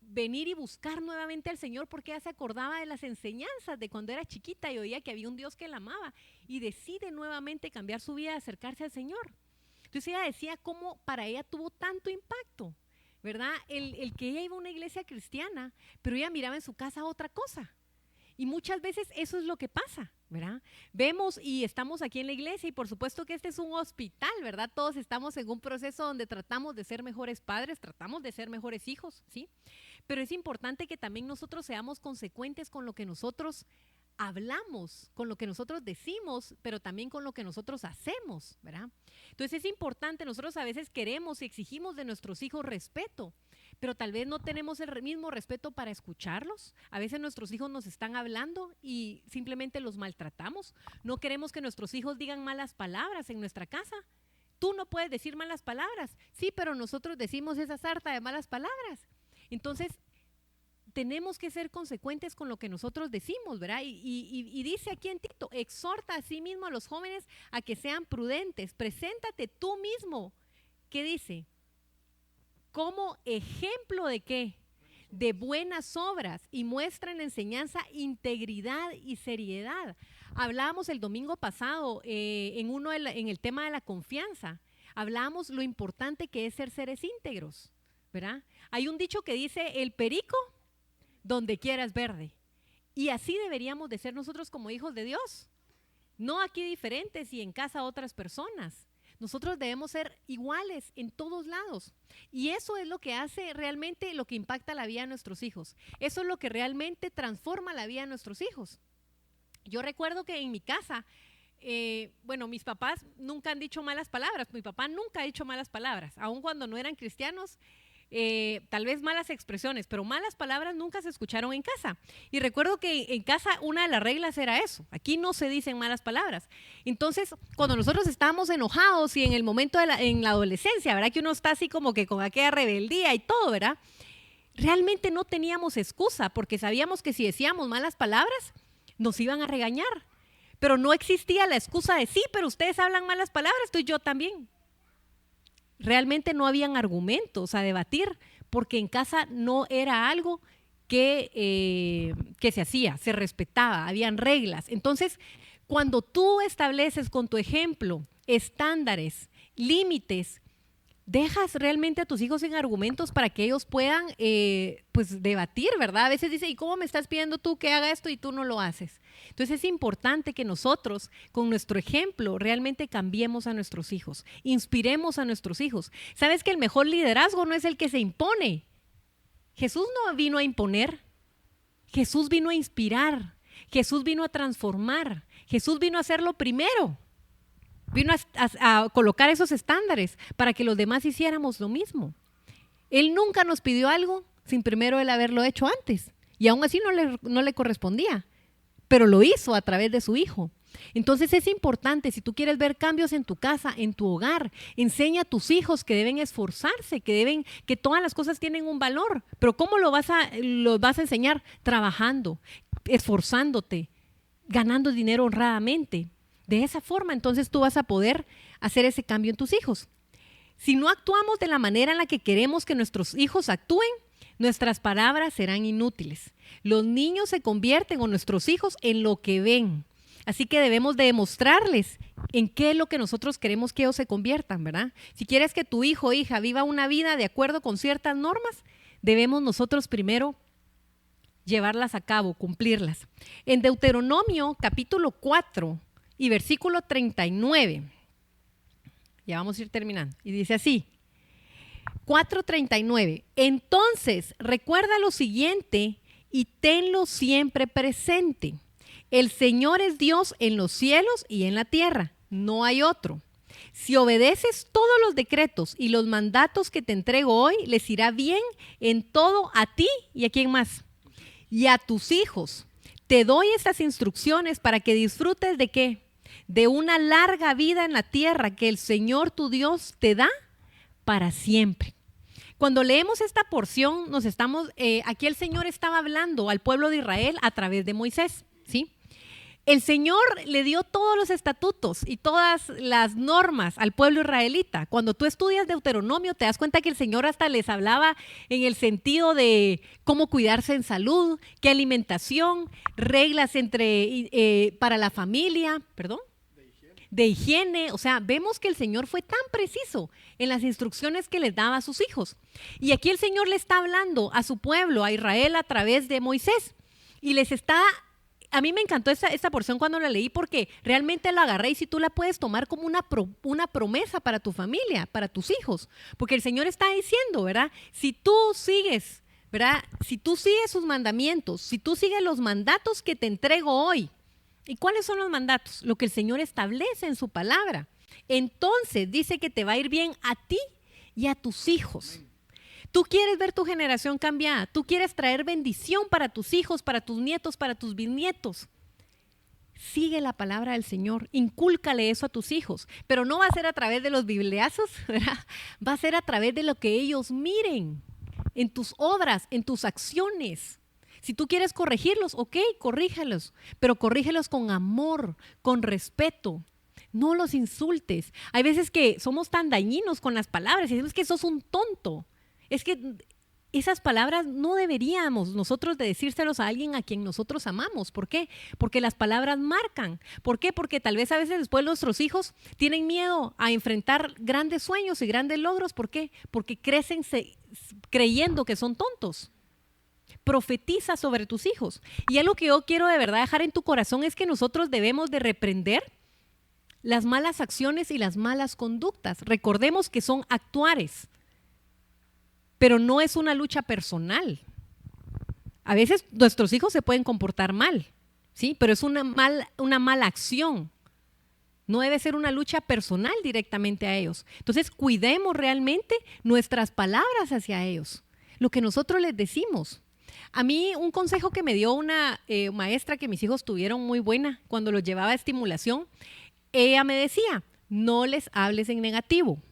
venir y buscar nuevamente al Señor, porque ella se acordaba de las enseñanzas de cuando era chiquita y oía que había un Dios que la amaba, y decide nuevamente cambiar su vida y acercarse al Señor. Entonces Entonces ella decía cómo para ella tuvo tanto impacto, ¿verdad? El que ella iba a una iglesia cristiana, pero ella miraba en su casa otra cosa. Y muchas veces eso es lo que pasa, ¿verdad? Vemos y estamos aquí en la iglesia y por supuesto que este es un hospital, ¿verdad? Todos estamos en un proceso donde tratamos de ser mejores padres, tratamos de ser mejores hijos, ¿sí? Pero es importante que también nosotros seamos consecuentes con lo que nosotros hablamos, con lo que nosotros decimos, pero también con lo que nosotros hacemos, ¿verdad? Entonces es importante, nosotros a veces queremos y exigimos de nuestros hijos respeto, pero tal vez no tenemos el mismo respeto para escucharlos. A veces nuestros hijos nos están hablando y simplemente los maltratamos. No queremos que nuestros hijos digan malas palabras en nuestra casa. Tú no puedes decir malas palabras. Sí, pero nosotros decimos esa sarta de malas palabras. Entonces, tenemos que ser consecuentes con lo que nosotros decimos, ¿verdad? Y dice aquí en Tito, exhorta a sí mismo a los jóvenes a que sean prudentes. Preséntate tú mismo. ¿Qué dice? Como ejemplo de ¿qué? De buenas obras y muestra en la enseñanza integridad y seriedad. Hablábamos el domingo pasado en el tema de la confianza. Hablábamos lo importante que es ser seres íntegros, ¿verdad? Hay un dicho que dice, el perico donde quiera es verde. Y así deberíamos de ser nosotros como hijos de Dios. No aquí diferentes y en casa otras personas. Nosotros debemos ser iguales en todos lados. Y eso es lo que hace realmente lo que impacta la vida de nuestros hijos. Eso es lo que realmente transforma la vida de nuestros hijos. Yo recuerdo que en mi casa, mis papás nunca han dicho malas palabras. Mi papá nunca ha dicho malas palabras. Aun cuando no eran cristianos, tal vez malas expresiones, pero malas palabras nunca se escucharon en casa. Y recuerdo que en casa una de las reglas era eso, aquí no se dicen malas palabras. Entonces, cuando nosotros estábamos enojados y en el momento en la adolescencia, ¿verdad? Que uno está así como que con aquella rebeldía y todo, ¿verdad? Realmente no teníamos excusa porque sabíamos que si decíamos malas palabras, nos iban a regañar. Pero no existía la excusa de sí, pero ustedes hablan malas palabras, entonces yo también. Realmente no habían argumentos a debatir porque en casa no era algo que se hacía, se respetaba, habían reglas. Entonces, cuando tú estableces con tu ejemplo estándares, límites, dejas realmente a tus hijos sin argumentos para que ellos puedan debatir, ¿verdad? A veces dice, ¿y cómo me estás pidiendo tú que haga esto y tú no lo haces? Entonces es importante que nosotros, con nuestro ejemplo, realmente cambiemos a nuestros hijos, inspiremos a nuestros hijos. ¿Sabes que el mejor liderazgo no es el que se impone? Jesús no vino a imponer, Jesús vino a inspirar, Jesús vino a transformar, Jesús vino a hacerlo primero. Vino a colocar esos estándares para que los demás hiciéramos lo mismo. Él nunca nos pidió algo sin primero él haberlo hecho antes. Y aún así no le correspondía. Pero lo hizo a través de su hijo. Entonces es importante, si tú quieres ver cambios en tu casa, en tu hogar, enseña a tus hijos que deben esforzarse, que todas las cosas tienen un valor. Pero ¿cómo lo vas a enseñar? Trabajando, esforzándote, ganando dinero honradamente. De esa forma, entonces tú vas a poder hacer ese cambio en tus hijos. Si no actuamos de la manera en la que queremos que nuestros hijos actúen, nuestras palabras serán inútiles. Los niños se convierten, o nuestros hijos, en lo que ven. Así que debemos de demostrarles en qué es lo que nosotros queremos que ellos se conviertan, ¿verdad? Si quieres que tu hijo o hija viva una vida de acuerdo con ciertas normas, debemos nosotros primero llevarlas a cabo, cumplirlas. En Deuteronomio capítulo 4 y versículo 39, ya vamos a ir terminando, y dice así, 4:39, entonces recuerda lo siguiente y tenlo siempre presente, el Señor es Dios en los cielos y en la tierra, no hay otro. Si obedeces todos los decretos y los mandatos que te entrego hoy, les irá bien en todo a ti y a quién más, y a tus hijos. Te doy estas instrucciones para que disfrutes de ¿qué? De una larga vida en la tierra que el Señor tu Dios te da para siempre. Cuando leemos esta porción, aquí el Señor estaba hablando al pueblo de Israel a través de Moisés, ¿sí? El Señor le dio todos los estatutos y todas las normas al pueblo israelita. Cuando tú estudias Deuteronomio, te das cuenta que el Señor hasta les hablaba en el sentido de cómo cuidarse en salud, qué alimentación, reglas para la familia, de de higiene. O sea, vemos que el Señor fue tan preciso en las instrucciones que les daba a sus hijos. Y aquí el Señor le está hablando a su pueblo, a Israel, a través de Moisés. Y les está... A mí me encantó esta porción cuando la leí porque realmente la agarré y si tú la puedes tomar como una promesa para tu familia, para tus hijos. Porque el Señor está diciendo, ¿verdad? Si tú sigues, ¿verdad? Si tú sigues sus mandamientos, si tú sigues los mandatos que te entrego hoy. ¿Y cuáles son los mandatos? Lo que el Señor establece en su palabra. Entonces dice que te va a ir bien a ti y a tus hijos. Tú quieres ver tu generación cambiada, tú quieres traer bendición para tus hijos, para tus nietos, para tus bisnietos. Sigue la palabra del Señor, incúlcale eso a tus hijos, pero no va a ser a través de los bibliazos, ¿verdad? Va a ser a través de lo que ellos miren, en tus obras, en tus acciones. Si tú quieres corregirlos, ok, corrígelos, pero corrígelos con amor, con respeto. No los insultes. Hay veces que somos tan dañinos con las palabras y decimos que sos un tonto. Es que esas palabras no deberíamos nosotros de decírselos a alguien a quien nosotros amamos. ¿Por qué? Porque las palabras marcan. ¿Por qué? Porque tal vez a veces después nuestros hijos tienen miedo a enfrentar grandes sueños y grandes logros. ¿Por qué? Porque crecen creyendo que son tontos. Profetiza sobre tus hijos. Y algo que yo quiero de verdad dejar en tu corazón es que nosotros debemos de reprender las malas acciones y las malas conductas. Recordemos que son actuares. Pero no es una lucha personal. A veces nuestros hijos se pueden comportar mal, ¿sí? Pero es una mala acción. No debe ser una lucha personal directamente a ellos. Entonces, cuidemos realmente nuestras palabras hacia ellos, lo que nosotros les decimos. A mí un consejo que me dio una maestra que mis hijos tuvieron muy buena cuando los llevaba a estimulación, ella me decía, no les hables en negativo.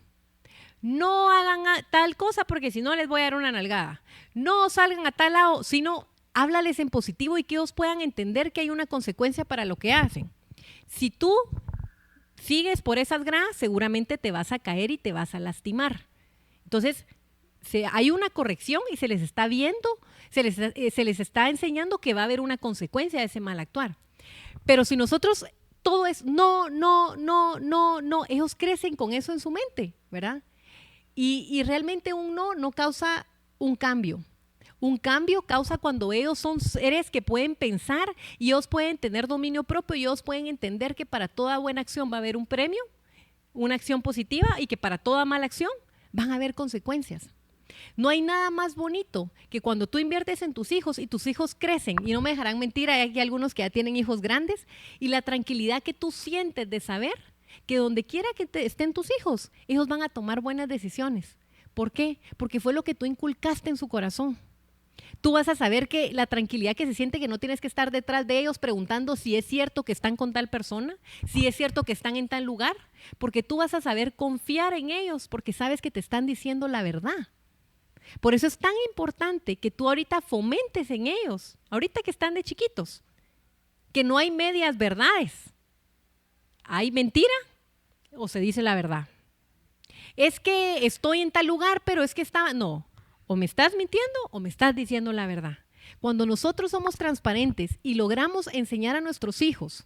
No hagan tal cosa porque si no les voy a dar una nalgada. No salgan a tal lado, sino háblales en positivo y que ellos puedan entender que hay una consecuencia para lo que hacen. Si tú sigues por esas gradas, seguramente te vas a caer y te vas a lastimar. Entonces, hay una corrección y se les está viendo, se les está enseñando que va a haber una consecuencia de ese mal actuar. Pero si nosotros todo es no, ellos crecen con eso en su mente, ¿verdad? Y realmente un no causa un cambio. Un cambio causa cuando ellos son seres que pueden pensar y ellos pueden tener dominio propio y ellos pueden entender que para toda buena acción va a haber un premio, una acción positiva y que para toda mala acción van a haber consecuencias. No hay nada más bonito que cuando tú inviertes en tus hijos y tus hijos crecen, y no me dejarán mentir, hay aquí algunos que ya tienen hijos grandes, y la tranquilidad que tú sientes de saber que donde quiera que estén tus hijos, ellos van a tomar buenas decisiones. ¿Por qué? Porque fue lo que tú inculcaste en su corazón. Tú vas a saber que la tranquilidad que se siente que no tienes que estar detrás de ellos preguntando si es cierto que están con tal persona, si es cierto que están en tal lugar, porque tú vas a saber confiar en ellos porque sabes que te están diciendo la verdad. Por eso es tan importante que tú ahorita fomentes en ellos, ahorita que están de chiquitos, que no hay medias verdades. ¿Hay mentira o se dice la verdad? Es que estoy en tal lugar, pero es que estaba... No, o me estás mintiendo o me estás diciendo la verdad. Cuando nosotros somos transparentes y logramos enseñar a nuestros hijos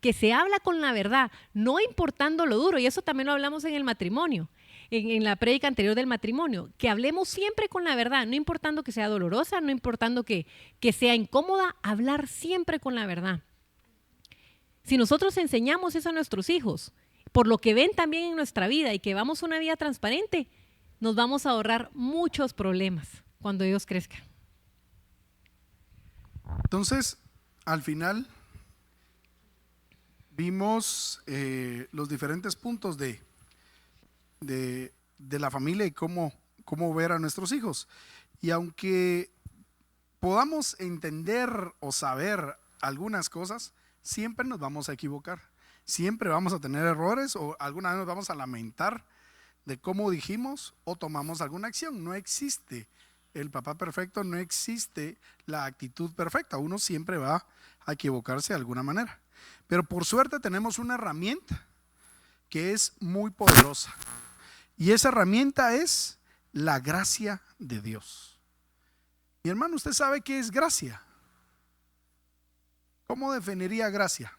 que se habla con la verdad, no importando lo duro, y eso también lo hablamos en el matrimonio, en la prédica anterior del matrimonio, que hablemos siempre con la verdad, no importando que sea dolorosa, no importando que sea incómoda, hablar siempre con la verdad. Si nosotros enseñamos eso a nuestros hijos, por lo que ven también en nuestra vida y que vamos a una vida transparente, nos vamos a ahorrar muchos problemas cuando ellos crezcan. Entonces, al final, vimos los diferentes puntos de la familia y cómo ver a nuestros hijos. Y aunque podamos entender o saber algunas cosas, siempre nos vamos a equivocar. Siempre vamos a tener errores o alguna vez nos vamos a lamentar de cómo dijimos o tomamos alguna acción. No existe el papá perfecto, no existe la actitud perfecta. Uno siempre va a equivocarse de alguna manera. Pero por suerte tenemos una herramienta que es muy poderosa. Y esa herramienta es la gracia de Dios. Mi hermano, ¿usted sabe qué es gracia? ¿Cómo definiría gracia?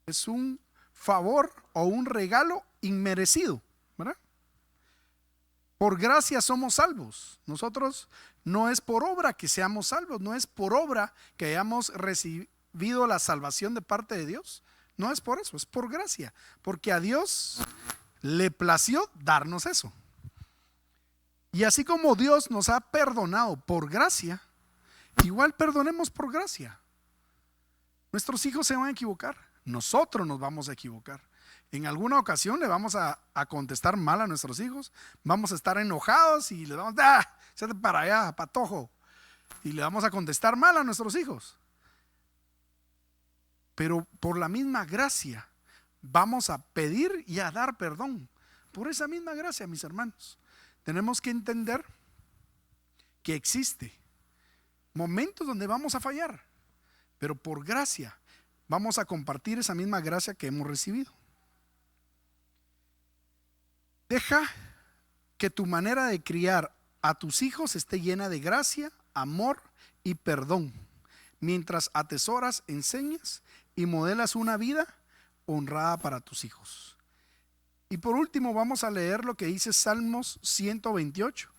Es un favor o un regalo inmerecido, ¿verdad? Por gracia somos salvos. Nosotros no es por obra que seamos salvos, no es por obra que hayamos recibido la salvación de parte de Dios. No es por eso, es por gracia, porque a Dios le plació darnos eso. Y así como Dios nos ha perdonado por gracia, igual perdonemos por gracia. Nuestros hijos se van a equivocar, nosotros nos vamos a equivocar. En alguna ocasión le vamos a contestar mal a nuestros hijos, vamos a estar enojados y le vamos a échate para allá, patojo, y le vamos a contestar mal a nuestros hijos. Pero por la misma gracia vamos a pedir y a dar perdón. Por esa misma gracia, mis hermanos, tenemos que entender que existe momentos donde vamos a fallar, pero por gracia vamos a compartir esa misma gracia que hemos recibido. Deja que tu manera de criar a tus hijos esté llena de gracia, amor y perdón, mientras atesoras, enseñas y modelas una vida honrada para tus hijos. Y por último vamos a leer lo que dice Salmos 128,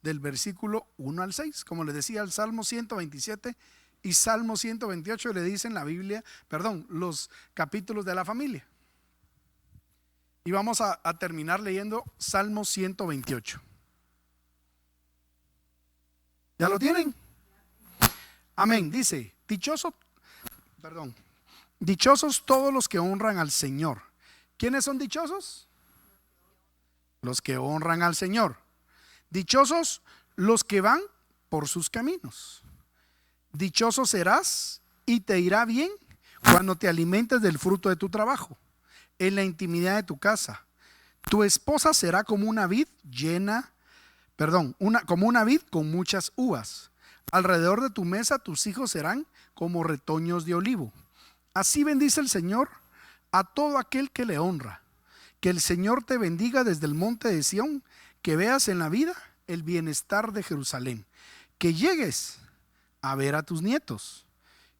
del versículo 1 al 6. Como les decía, el Salmo 127 y Salmo 128 le dicen la Biblia, los capítulos de la familia. Y vamos a terminar leyendo Salmo 128. ¿Ya lo tienen? Amén. Dice, dichosos todos los que honran al Señor. ¿Quiénes son dichosos? Los que honran al Señor. Dichosos los que van por sus caminos. Dichoso serás y te irá bien cuando te alimentes del fruto de tu trabajo, en la intimidad de tu casa. Tu esposa será como una vid como una vid con muchas uvas. Alrededor de tu mesa tus hijos serán como retoños de olivo. Así bendice el Señor a todo aquel que le honra. Que el Señor te bendiga desde el monte de Sión, que veas en la vida el bienestar de Jerusalén, que llegues a ver a tus nietos,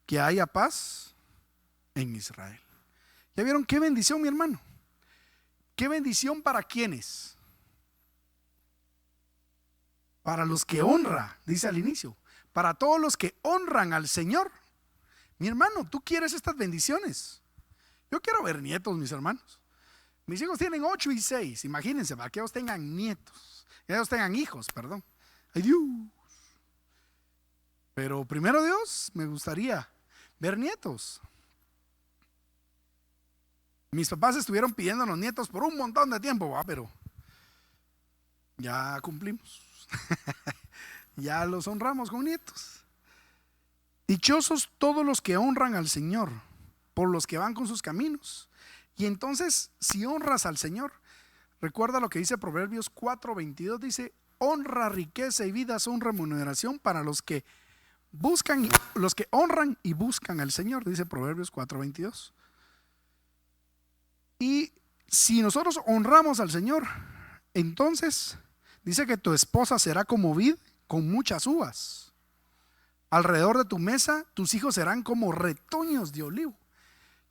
que haya paz en Israel. ¿Ya vieron qué bendición, mi hermano? ¿Qué bendición para quiénes? Para los que honra, dice al inicio, para todos los que honran al Señor. Mi hermano, tú quieres estas bendiciones. Yo quiero ver nietos, mis hermanos. Mis hijos tienen 8 y 6. Imagínense, para que ellos tengan nietos, que ellos tengan hijos, perdón. Ay Dios. Pero primero Dios, me gustaría ver nietos. Mis papás estuvieron pidiéndonos nietos por un montón de tiempo, pero ya cumplimos. Ya los honramos con nietos. Dichosos todos los que honran al Señor, por los que van con sus caminos. Y entonces, si honras al Señor, recuerda lo que dice Proverbios 4:22, dice, honra, riqueza y vida son remuneración para los que buscan, los que honran y buscan al Señor, dice Proverbios 4:22. Y si nosotros honramos al Señor, entonces dice que tu esposa será como vid con muchas uvas. Alrededor de tu mesa, tus hijos serán como retoños de olivo.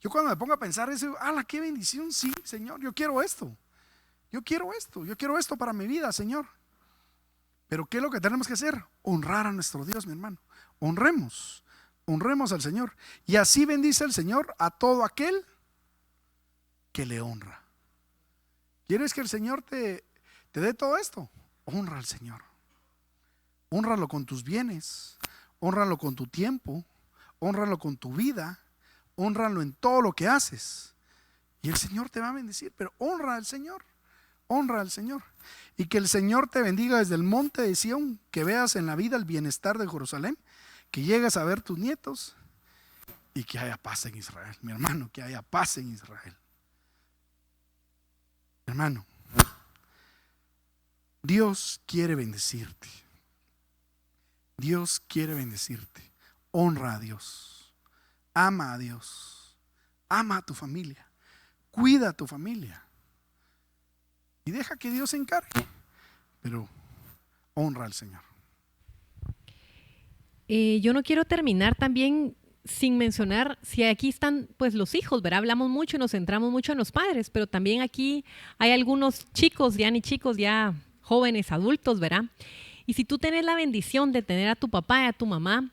Yo cuando me pongo a pensar eso, ¡ala, qué bendición! Sí, Señor, yo quiero esto. Yo quiero esto para mi vida, Señor. Pero ¿qué es lo que tenemos que hacer? Honrar a nuestro Dios, mi hermano. Honremos al Señor. Y así bendice el Señor a todo aquel que le honra. ¿Quieres que el Señor te dé todo esto? Honra al Señor. Hónralo con tus bienes, hónralo con tu tiempo, hónralo con tu vida, hónralo en todo lo que haces. Y el Señor te va a bendecir, pero honra al Señor. Honra al Señor. Y que el Señor te bendiga desde el monte de Sión, que veas en la vida el bienestar de Jerusalén, que llegues a ver tus nietos y que haya paz en Israel. Mi hermano, que haya paz en Israel. Hermano, Dios quiere bendecirte. Dios quiere bendecirte. Honra a Dios. Ama a Dios. Ama a tu familia. Cuida a tu familia. Y deja que Dios se encargue. Pero honra al Señor. Yo no quiero terminar también sin mencionar, si aquí están pues los hijos, ¿verdad? Hablamos mucho y nos centramos mucho en los padres, pero también aquí hay algunos chicos, ya ni chicos, ya jóvenes, adultos, ¿verdad? Y si tú tienes la bendición de tener a tu papá y a tu mamá,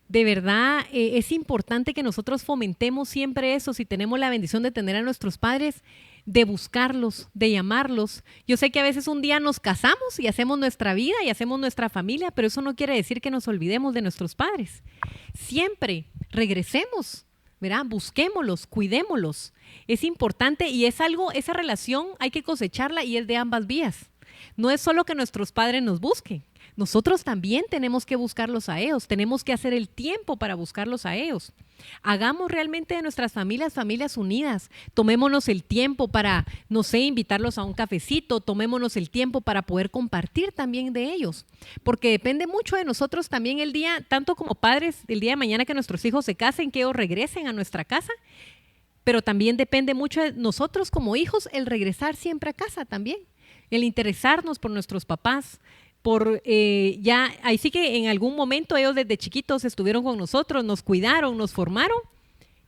de verdad es importante que nosotros fomentemos siempre eso, si tenemos la bendición de tener a nuestros padres, de buscarlos, de llamarlos. Yo sé que a veces un día nos casamos y hacemos nuestra vida y hacemos nuestra familia, pero eso no quiere decir que nos olvidemos de nuestros padres. Siempre regresemos, ¿verdad? Busquémoslos, cuidémoslos. Es importante y es algo, esa relación hay que cosecharla y es de ambas vías. No es solo que nuestros padres nos busquen. Nosotros también tenemos que buscarlos a ellos, tenemos que hacer el tiempo para buscarlos a ellos. Hagamos realmente de nuestras familias, familias unidas. Tomémonos el tiempo para, no sé, invitarlos a un cafecito, tomémonos el tiempo para poder compartir también de ellos. Porque depende mucho de nosotros también el día, tanto como padres, el día de mañana que nuestros hijos se casen, que ellos regresen a nuestra casa. Pero también depende mucho de nosotros como hijos el regresar siempre a casa también. El interesarnos por nuestros papás, ya, ahí sí que en algún momento ellos desde chiquitos estuvieron con nosotros, nos cuidaron, nos formaron.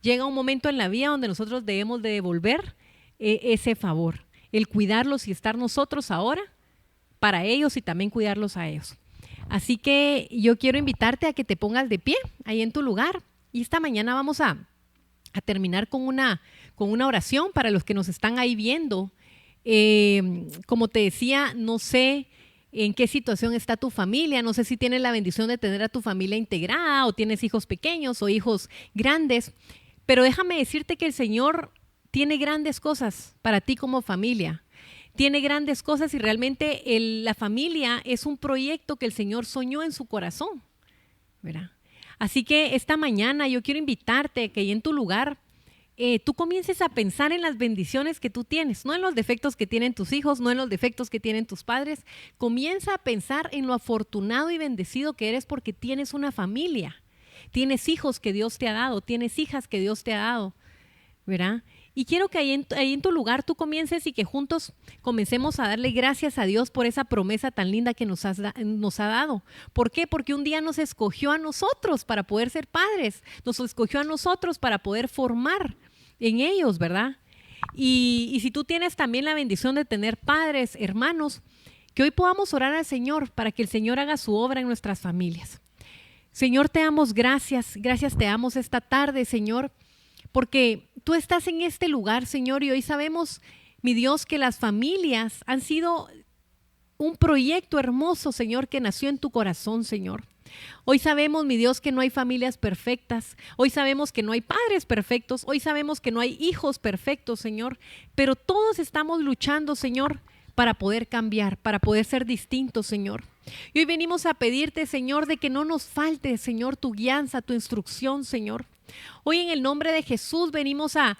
Llega un momento en la vida donde nosotros debemos de devolver ese favor, el cuidarlos y estar nosotros ahora para ellos y también cuidarlos a ellos. Así que yo quiero invitarte a que te pongas de pie ahí en tu lugar y esta mañana vamos a terminar con una oración para los que nos están ahí viendo. Como te decía, no sé en qué situación está tu familia, no sé si tienes la bendición de tener a tu familia integrada o tienes hijos pequeños o hijos grandes, pero déjame decirte que el Señor tiene grandes cosas para ti como familia, tiene grandes cosas y realmente la familia es un proyecto que el Señor soñó en su corazón, ¿verdad? Así que esta mañana yo quiero invitarte a que ahí en tu lugar tú comiences a pensar en las bendiciones que tú tienes, no en los defectos que tienen tus hijos, no en los defectos que tienen tus padres. Comienza a pensar en lo afortunado y bendecido que eres porque tienes una familia, tienes hijos que Dios te ha dado, tienes hijas que Dios te ha dado, ¿verdad? Y quiero que ahí en tu lugar tú comiences y que juntos comencemos a darle gracias a Dios por esa promesa tan linda que nos ha dado. ¿Por qué? Porque un día nos escogió a nosotros para poder ser padres, nos escogió a nosotros para poder formar en ellos, ¿verdad? Y si tú tienes también la bendición de tener padres, hermanos, que hoy podamos orar al Señor para que el Señor haga su obra en nuestras familias. Señor, te damos gracias te damos esta tarde, Señor, porque tú estás en este lugar, Señor, y hoy sabemos, mi Dios, que las familias han sido un proyecto hermoso, Señor, que nació en tu corazón, Señor. Hoy sabemos, mi Dios, que no hay familias perfectas. Hoy sabemos que no hay padres perfectos. Hoy sabemos que no hay hijos perfectos, Señor. Pero todos estamos luchando, Señor, para poder cambiar, para poder ser distintos, Señor. Y hoy venimos a pedirte, Señor, de que no nos falte, Señor, tu guianza, tu instrucción, Señor. Hoy en el nombre de Jesús venimos a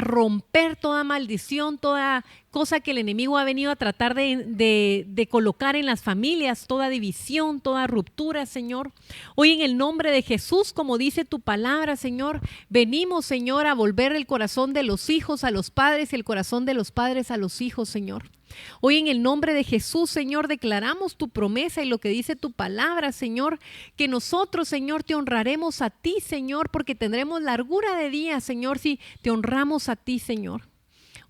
romper toda maldición, toda cosa que el enemigo ha venido a tratar de colocar en las familias, toda división, toda ruptura, Señor. Hoy en el nombre de Jesús, como dice tu palabra, Señor, venimos, Señor, a volver el corazón de los hijos a los padres y el corazón de los padres a los hijos, Señor. Hoy en el nombre de Jesús, Señor, declaramos tu promesa y lo que dice tu palabra, Señor, que nosotros, Señor, te honraremos a ti, Señor, porque tendremos largura de días, Señor, si te honramos a ti, Señor.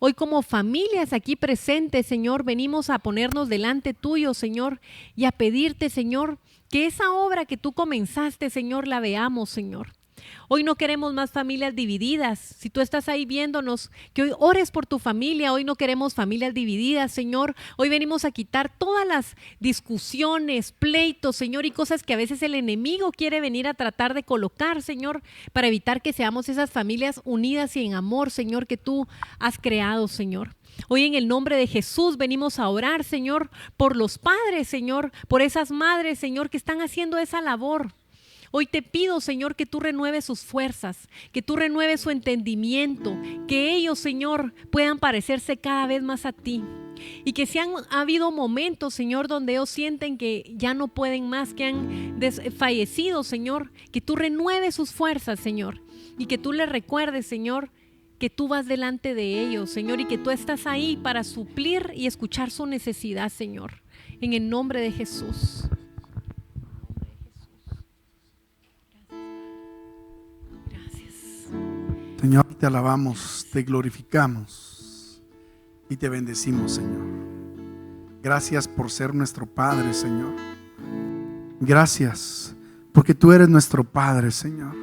Hoy como familias aquí presentes, Señor, venimos a ponernos delante tuyo, Señor, y a pedirte, Señor, que esa obra que tú comenzaste, Señor, la veamos, Señor. Hoy no queremos más familias divididas. Si tú estás ahí viéndonos, que hoy ores por tu familia. Hoy no queremos familias divididas, Señor. Hoy venimos a quitar todas las discusiones, pleitos, Señor, y cosas que a veces el enemigo quiere venir a tratar de colocar, Señor, para evitar que seamos esas familias unidas y en amor, Señor, que tú has creado, Señor. Hoy en el nombre de Jesús venimos a orar, Señor, por los padres, Señor, por esas madres, Señor, que están haciendo esa labor. Hoy te pido, Señor, que tú renueves sus fuerzas, que tú renueves su entendimiento, que ellos, Señor, puedan parecerse cada vez más a ti. Y que si ha habido momentos, Señor, donde ellos sienten que ya no pueden más, que han fallecido, Señor, que tú renueves sus fuerzas, Señor, y que tú les recuerdes, Señor, que tú vas delante de ellos, Señor, y que tú estás ahí para suplir y escuchar su necesidad, Señor, en el nombre de Jesús. te alabamos, te glorificamos y te bendecimos, Señor. Gracias por ser nuestro Padre, Señor. Gracias porque tú eres nuestro Padre, Señor.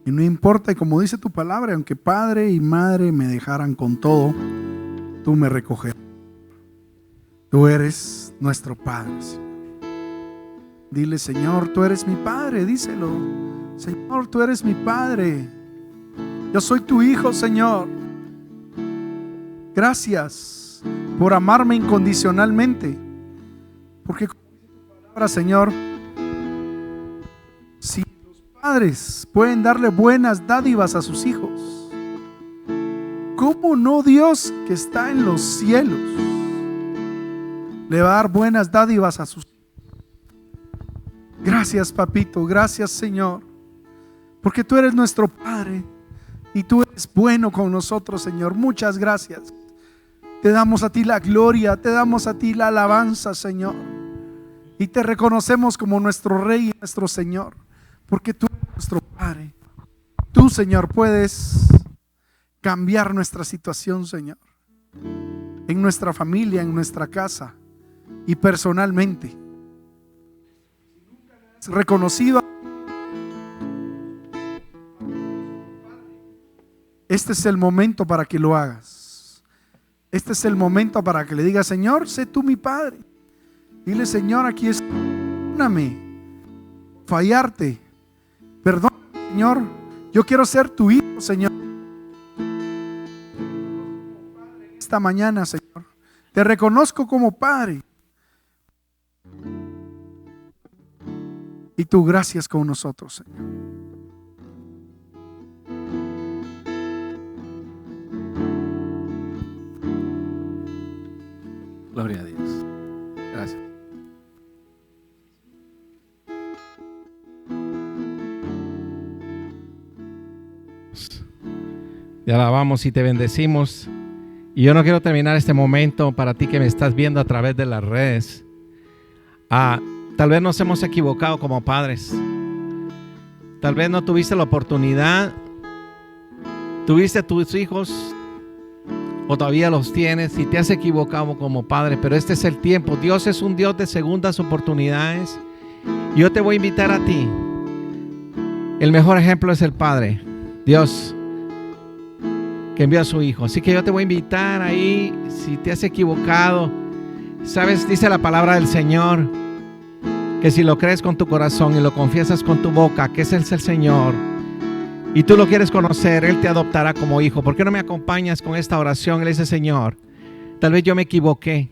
Y no importa, y como dice tu palabra, aunque padre y madre me dejaran con todo, tú me recogerás. Tú eres nuestro Padre, Señor. Dile, Señor, tú eres mi Padre, díselo. Señor, tú eres mi Padre. Yo soy tu hijo, Señor. Gracias por amarme incondicionalmente. Porque como dice tu palabra, Señor, si los padres pueden darle buenas dádivas a sus hijos, ¿cómo no Dios que está en los cielos le va a dar buenas dádivas a sus hijos? Gracias, papito, gracias, Señor, porque tú eres nuestro Padre y tú eres bueno con nosotros, Señor. Muchas gracias. Te damos a ti la gloria, te damos a ti la alabanza, Señor, y te reconocemos como nuestro Rey y nuestro Señor, porque tú eres nuestro Padre. Tú, Señor, puedes cambiar nuestra situación, Señor, en nuestra familia, en nuestra casa y personalmente. Reconocido, este es el momento para que lo hagas. Este es el momento para que le digas, Señor, sé tú mi Padre. Dile, Señor, aquí estoy, perdóname fallarte, perdóname, Señor, yo quiero ser tu hijo, Señor. Esta mañana, Señor, te reconozco como Padre. Y tu gracia es con nosotros, Señor. Gloria a Dios. Gracias. Te alabamos y te bendecimos. Y yo no quiero terminar este momento para ti que me estás viendo a través de las redes. Tal vez nos hemos equivocado como padres. Tal vez no tuviste la oportunidad. Tuviste tus hijos o todavía los tienes y te has equivocado como padre. Pero este es el tiempo. Dios es un Dios de segundas oportunidades. Yo te voy a invitar a ti. El mejor ejemplo es el Padre, Dios, que envió a su Hijo. Así que yo te voy a invitar ahí. Si te has equivocado, sabes, dice la palabra del Señor, que si lo crees con tu corazón y lo confiesas con tu boca, que ese es el Señor, y tú lo quieres conocer, Él te adoptará como hijo. ¿Por qué no me acompañas con esta oración? Él dice, Señor, tal vez yo me equivoqué,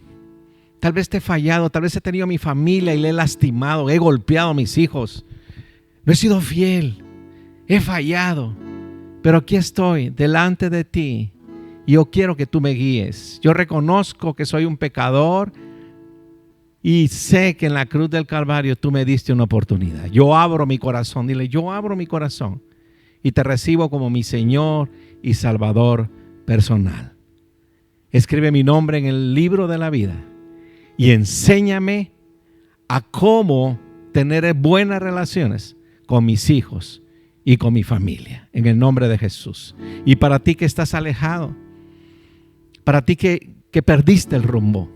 tal vez te he fallado, tal vez he tenido mi familia y le he lastimado, he golpeado a mis hijos, no he sido fiel, he fallado, pero aquí estoy delante de ti y yo quiero que tú me guíes. Yo reconozco que soy un pecador y sé que en la cruz del Calvario tú me diste una oportunidad. Yo abro mi corazón, dile, yo abro mi corazón y te recibo como mi Señor y Salvador personal. Escribe mi nombre en el libro de la vida y enséñame a cómo tener buenas relaciones con mis hijos y con mi familia, en el nombre de Jesús. Y para ti que estás alejado, para ti que perdiste el rumbo,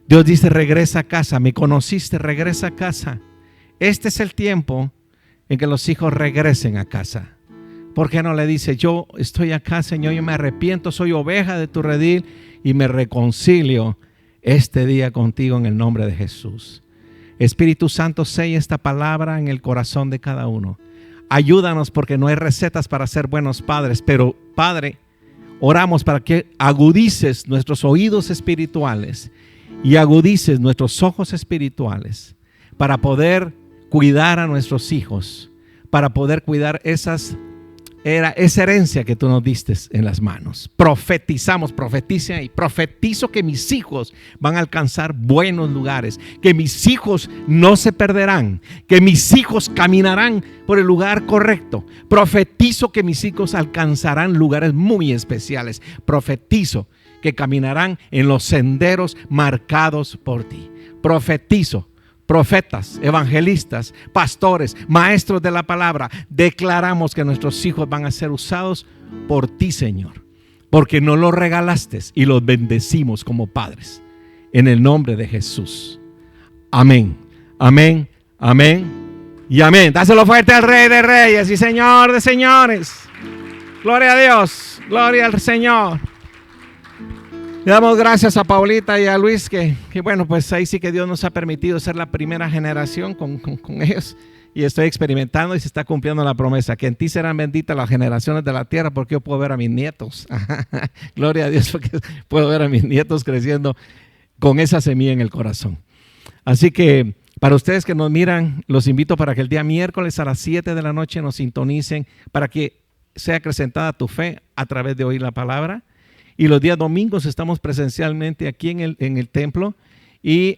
Dios dice, regresa a casa, me conociste, regresa a casa. Este es el tiempo en que los hijos regresen a casa. ¿Por qué no le dice, yo estoy acá, Señor, yo me arrepiento, soy oveja de tu redil y me reconcilio este día contigo en el nombre de Jesús? Espíritu Santo, sella esta palabra en el corazón de cada uno. Ayúdanos, porque no hay recetas para ser buenos padres, pero Padre, oramos para que agudices nuestros oídos espirituales y agudices nuestros ojos espirituales para poder cuidar a nuestros hijos, para poder cuidar esa herencia que tú nos diste en las manos. Profetizamos, profetiza y profetizo que mis hijos van a alcanzar buenos lugares, que mis hijos no se perderán, que mis hijos caminarán por el lugar correcto. Profetizo que mis hijos alcanzarán lugares muy especiales. Profetizo que caminarán en los senderos marcados por ti. Profetizo profetas, evangelistas, pastores, maestros de la palabra, declaramos que nuestros hijos van a ser usados por ti, Señor, porque nos los regalaste y los bendecimos como padres. En el nombre de Jesús. Amén, amén, amén y amén. Dáselo fuerte al Rey de Reyes y Señor de Señores. Gloria a Dios, gloria al Señor. Le damos gracias a Paulita y a Luis que bueno, pues ahí sí que Dios nos ha permitido ser la primera generación con ellos. Y estoy experimentando y se está cumpliendo la promesa, que en ti serán benditas las generaciones de la tierra, porque yo puedo ver a mis nietos. Gloria a Dios, porque puedo ver a mis nietos creciendo con esa semilla en el corazón. Así que para ustedes que nos miran, los invito para que el día miércoles a las 7 de la noche nos sintonicen para que sea acrecentada tu fe a través de oír la palabra. Y los días domingos estamos presencialmente aquí en el templo y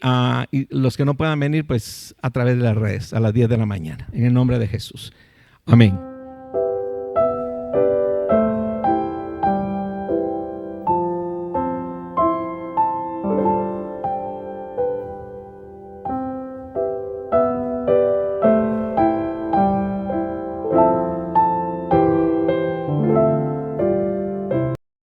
los que no puedan venir pues a través de las redes a las 10 de la mañana. En el nombre de Jesús. Amén.